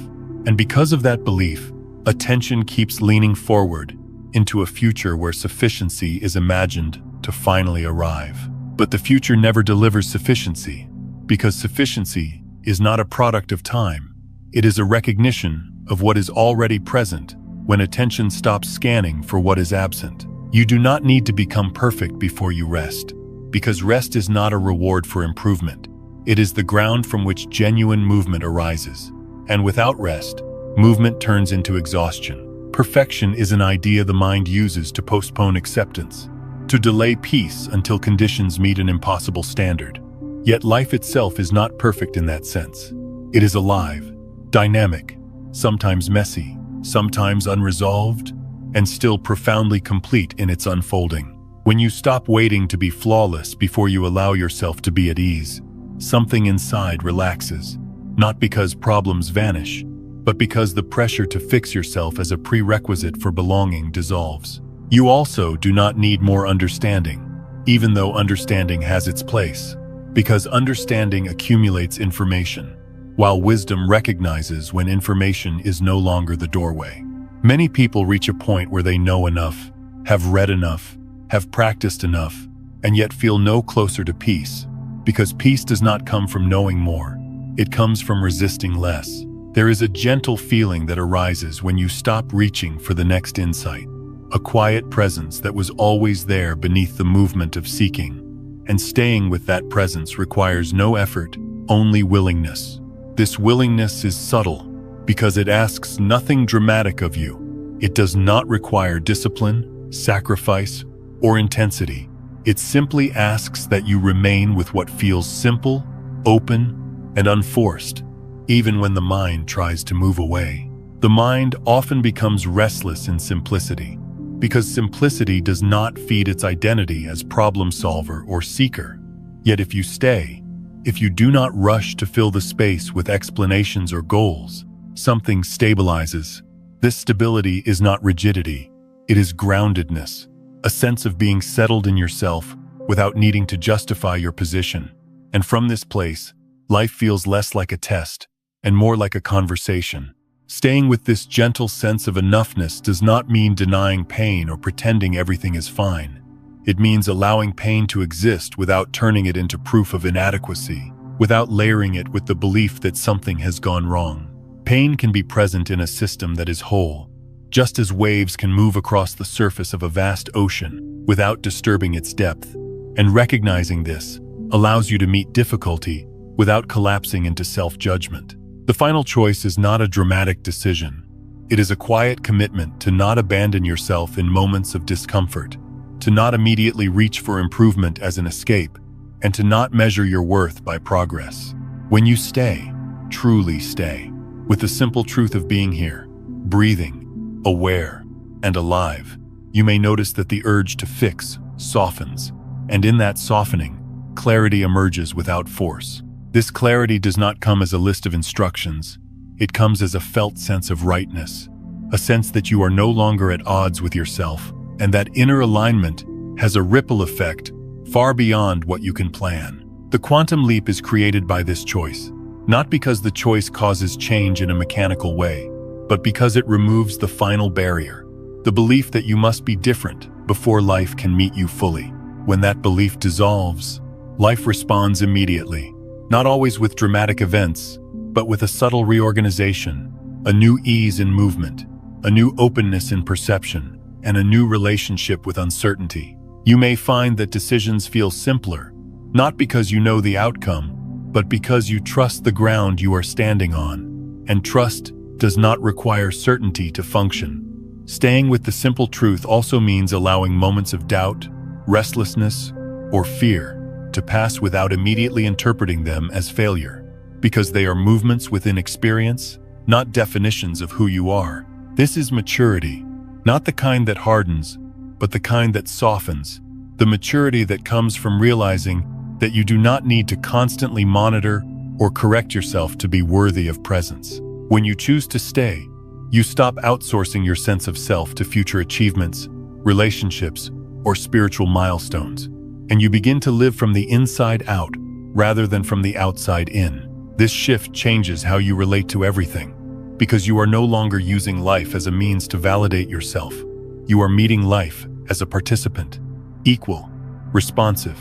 And because of that belief, attention keeps leaning forward into a future where sufficiency is imagined to finally arrive. But the future never delivers sufficiency, because sufficiency is not a product of time. It is a recognition of what is already present when attention stops scanning for what is absent. You do not need to become perfect before you rest, because rest is not a reward for improvement. It is the ground from which genuine movement arises. And without rest, movement turns into exhaustion. Perfection is an idea the mind uses to postpone acceptance, to delay peace until conditions meet an impossible standard. Yet life itself is not perfect in that sense. It is alive, dynamic, sometimes messy, sometimes unresolved, and still profoundly complete in its unfolding. When you stop waiting to be flawless before you allow yourself to be at ease, something inside relaxes, not because problems vanish, but because the pressure to fix yourself as a prerequisite for belonging dissolves. You also do not need more understanding, even though understanding has its place, because understanding accumulates information, while wisdom recognizes when information is no longer the doorway. Many people reach a point where they know enough, have read enough, have practiced enough, and yet feel no closer to peace, because peace does not come from knowing more. It comes from resisting less. There is a gentle feeling that arises when you stop reaching for the next insight, a quiet presence that was always there beneath the movement of seeking. And staying with that presence requires no effort, only willingness. This willingness is subtle because it asks nothing dramatic of you. It does not require discipline, sacrifice, or intensity. It simply asks that you remain with what feels simple, open, and unforced, even when the mind tries to move away. The mind often becomes restless in simplicity, because simplicity does not feed its identity as problem solver or seeker. Yet if you stay, if you do not rush to fill the space with explanations or goals, something stabilizes. This stability is not rigidity, it is groundedness, a sense of being settled in yourself without needing to justify your position. And from this place, life feels less like a test and more like a conversation. Staying with this gentle sense of enoughness does not mean denying pain or pretending everything is fine. It means allowing pain to exist without turning it into proof of inadequacy, without layering it with the belief that something has gone wrong. Pain can be present in a system that is whole, just as waves can move across the surface of a vast ocean without disturbing its depth. And recognizing this allows you to meet difficulty without collapsing into self-judgment. The final choice is not a dramatic decision. It is a quiet commitment to not abandon yourself in moments of discomfort, to not immediately reach for improvement as an escape, and to not measure your worth by progress. When you stay, truly stay, with the simple truth of being here, breathing, aware, and alive, you may notice that the urge to fix softens, and in that softening, clarity emerges without force. This clarity does not come as a list of instructions. It comes as a felt sense of rightness, a sense that you are no longer at odds with yourself, and that inner alignment has a ripple effect far beyond what you can plan. The quantum leap is created by this choice, not because the choice causes change in a mechanical way, but because it removes the final barrier, the belief that you must be different before life can meet you fully. When that belief dissolves, life responds immediately. Not always with dramatic events, but with a subtle reorganization, a new ease in movement, a new openness in perception, and a new relationship with uncertainty. You may find that decisions feel simpler, not because you know the outcome, but because you trust the ground you are standing on. And trust does not require certainty to function. Staying with the simple truth also means allowing moments of doubt, restlessness, or fear to pass without immediately interpreting them as failure, because they are movements within experience, not definitions of who you are. This is maturity, not the kind that hardens, but the kind that softens, the maturity that comes from realizing that you do not need to constantly monitor or correct yourself to be worthy of presence. When you choose to stay, you stop outsourcing your sense of self to future achievements, relationships, or spiritual milestones, and you begin to live from the inside out rather than from the outside in. This shift changes how you relate to everything, because you are no longer using life as a means to validate yourself. You are meeting life as a participant, equal, responsive,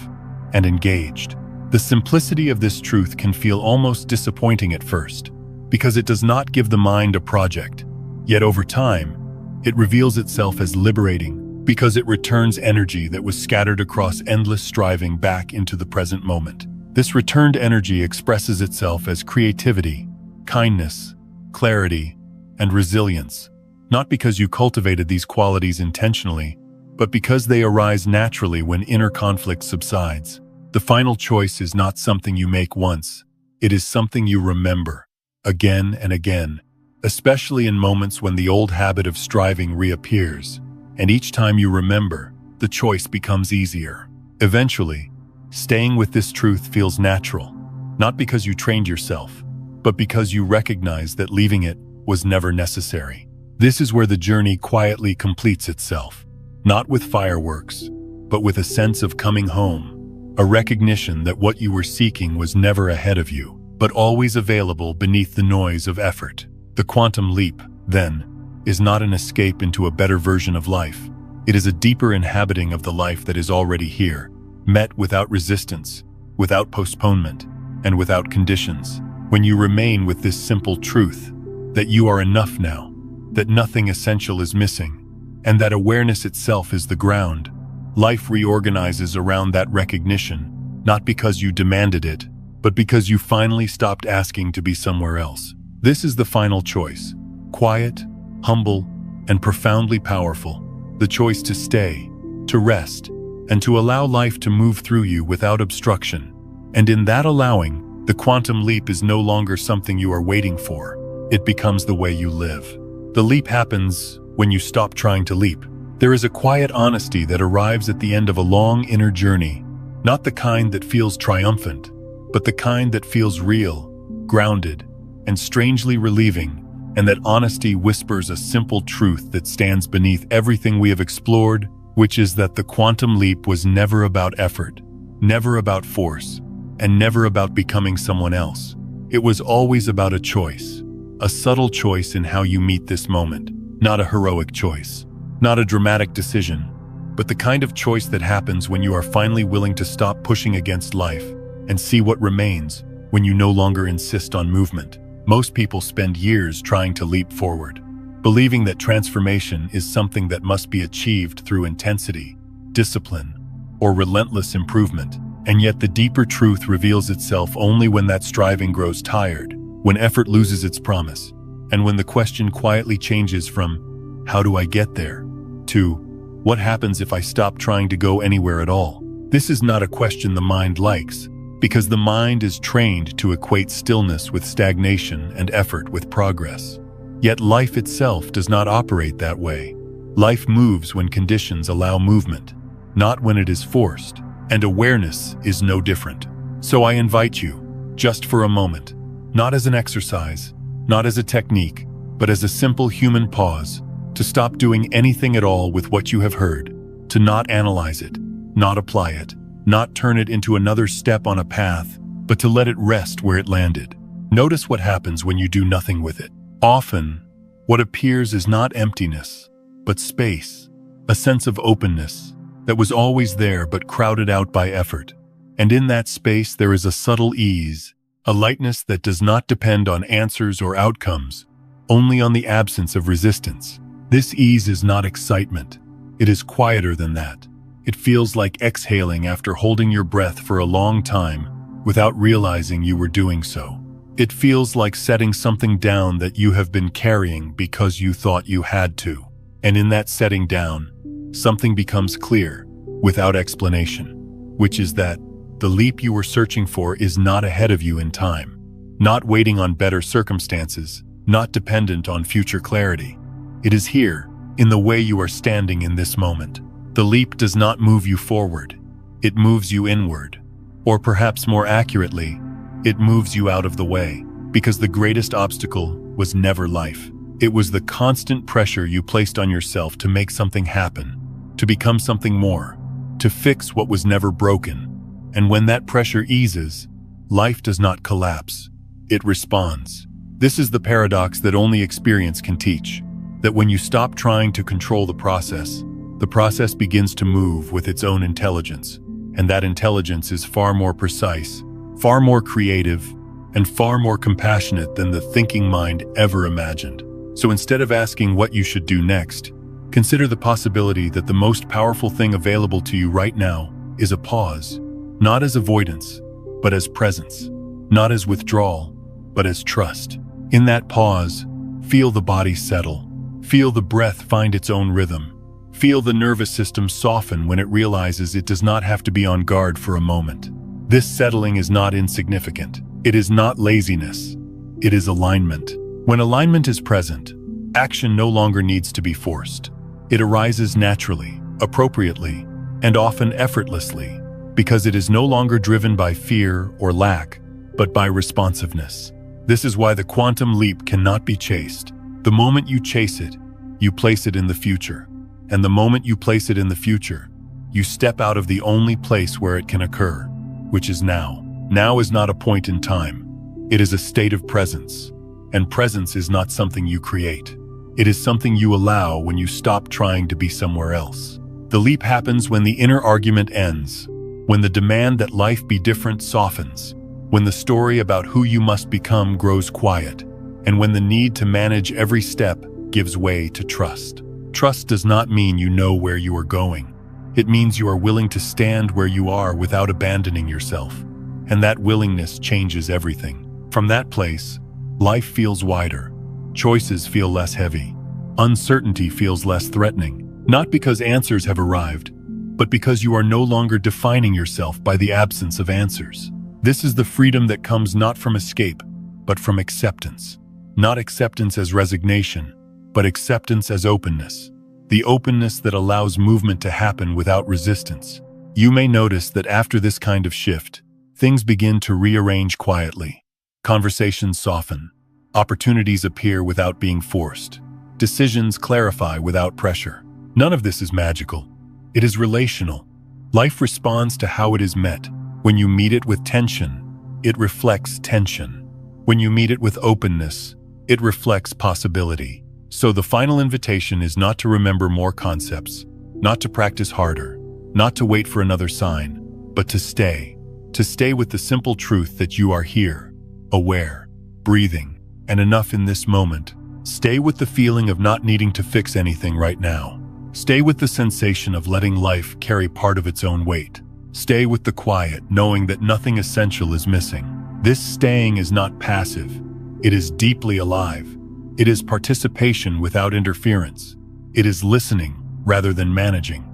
and engaged. The simplicity of this truth can feel almost disappointing at first, because it does not give the mind a project. Yet over time, it reveals itself as liberating, because it returns energy that was scattered across endless striving back into the present moment. This returned energy expresses itself as creativity, kindness, clarity, and resilience, not because you cultivated these qualities intentionally, but because they arise naturally when inner conflict subsides. The final choice is not something you make once. It is something you remember, again and again, especially in moments when the old habit of striving reappears. And each time you remember, the choice becomes easier. Eventually, staying with this truth feels natural, not because you trained yourself, but because you recognize that leaving it was never necessary. This is where the journey quietly completes itself, not with fireworks, but with a sense of coming home, a recognition that what you were seeking was never ahead of you, but always available beneath the noise of effort. The quantum leap, then, is not an escape into a better version of life. It is a deeper inhabiting of the life that is already here, met without resistance, without postponement, and without conditions. When you remain with this simple truth, that you are enough now, that nothing essential is missing, and that awareness itself is the ground, life reorganizes around that recognition, not because you demanded it, but because you finally stopped asking to be somewhere else. This is the final choice, quiet, humble, and profoundly powerful, the choice to stay, to rest, and to allow life to move through you without obstruction. And in that allowing, the quantum leap is no longer something you are waiting for. It becomes the way you live. The leap happens when you stop trying to leap. There is a quiet honesty that arrives at the end of a long inner journey, not the kind that feels triumphant, but the kind that feels real, grounded, and strangely relieving, and that honesty whispers a simple truth that stands beneath everything we have explored, which is that the quantum leap was never about effort, never about force, and never about becoming someone else. It was always about a choice, a subtle choice in how you meet this moment, not a heroic choice. Not a dramatic decision, but the kind of choice that happens when you are finally willing to stop pushing against life and see what remains when you no longer insist on movement. Most people spend years trying to leap forward, believing that transformation is something that must be achieved through intensity, discipline, or relentless improvement. And yet the deeper truth reveals itself only when that striving grows tired, when effort loses its promise, and when the question quietly changes from, "How do I get there?" to, "What happens if I stop trying to go anywhere at all?" This is not a question the mind likes, because the mind is trained to equate stillness with stagnation and effort with progress. Yet life itself does not operate that way. Life moves when conditions allow movement, not when it is forced, and awareness is no different. So I invite you, just for a moment, not as an exercise, not as a technique, but as a simple human pause, to stop doing anything at all with what you have heard, to not analyze it, not apply it, not turn it into another step on a path, but to let it rest where it landed. Notice what happens when you do nothing with it. Often, what appears is not emptiness, but space, a sense of openness that was always there but crowded out by effort. And in that space there is a subtle ease, a lightness that does not depend on answers or outcomes, only on the absence of resistance. This ease is not excitement. It is quieter than that. It feels like exhaling after holding your breath for a long time without realizing you were doing so. It feels like setting something down that you have been carrying because you thought you had to. And in that setting down, something becomes clear, without explanation, which is that the leap you were searching for is not ahead of you in time, not waiting on better circumstances, not dependent on future clarity. It is here, in the way you are standing in this moment. The leap does not move you forward. It moves you inward. Or perhaps more accurately, it moves you out of the way, because the greatest obstacle was never life. It was the constant pressure you placed on yourself to make something happen, to become something more, to fix what was never broken. And when that pressure eases, life does not collapse. It responds. This is the paradox that only experience can teach, that when you stop trying to control the process begins to move with its own intelligence, and that intelligence is far more precise, far more creative, and far more compassionate than the thinking mind ever imagined. So instead of asking what you should do next, consider the possibility that the most powerful thing available to you right now is a pause, not as avoidance, but as presence, not as withdrawal, but as trust. In that pause, feel the body settle, feel the breath find its own rhythm, feel the nervous system soften when it realizes it does not have to be on guard for a moment. This settling is not insignificant. It is not laziness. It is alignment. When alignment is present, action no longer needs to be forced. It arises naturally, appropriately, and often effortlessly, because it is no longer driven by fear or lack, but by responsiveness. This is why the quantum leap cannot be chased. The moment you chase it, you place it in the future. And the moment you place it in the future, you step out of the only place where it can occur, which is now. Now is not a point in time. It is a state of presence. And presence is not something you create. It is something you allow when you stop trying to be somewhere else. The leap happens when the inner argument ends, when the demand that life be different softens, when the story about who you must become grows quiet, and when the need to manage every step gives way to trust. Trust does not mean you know where you are going. It means you are willing to stand where you are without abandoning yourself. And that willingness changes everything. From that place, life feels wider. Choices feel less heavy. Uncertainty feels less threatening. Not because answers have arrived, but because you are no longer defining yourself by the absence of answers. This is the freedom that comes not from escape, but from acceptance. Not acceptance as resignation, but acceptance as openness. The openness that allows movement to happen without resistance. You may notice that after this kind of shift, things begin to rearrange quietly. Conversations soften. Opportunities appear without being forced. Decisions clarify without pressure. None of this is magical. It is relational. Life responds to how it is met. When you meet it with tension, it reflects tension. When you meet it with openness, it reflects possibility. So the final invitation is not to remember more concepts, not to practice harder, not to wait for another sign, but to stay. To stay with the simple truth that you are here, aware, breathing, and enough in this moment. Stay with the feeling of not needing to fix anything right now. Stay with the sensation of letting life carry part of its own weight. Stay with the quiet, knowing that nothing essential is missing. This staying is not passive. It is deeply alive. It is participation without interference. It is listening rather than managing.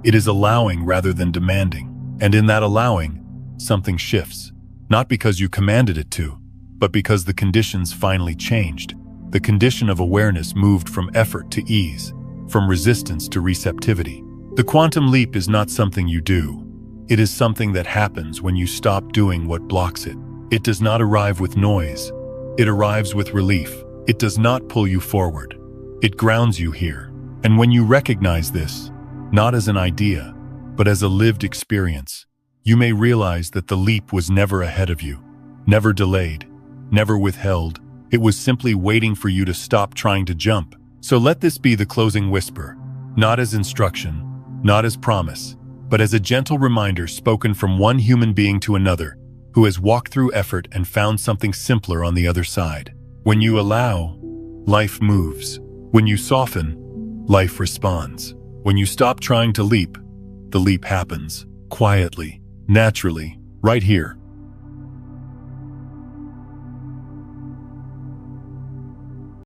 It is allowing rather than demanding. And in that allowing, something shifts. Not because you commanded it to, but because the conditions finally changed. The condition of awareness moved from effort to ease, from resistance to receptivity. The quantum leap is not something you do. It is something that happens when you stop doing what blocks it. It does not arrive with noise. It arrives with relief. It does not pull you forward. It grounds you here. And when you recognize this, not as an idea, but as a lived experience, you may realize that the leap was never ahead of you, never delayed, never withheld. It was simply waiting for you to stop trying to jump. So let this be the closing whisper, not as instruction, not as promise, but as a gentle reminder spoken from one human being to another who has walked through effort and found something simpler on the other side. When you allow, life moves. When you soften, life responds. When you stop trying to leap, the leap happens, quietly, naturally, right here,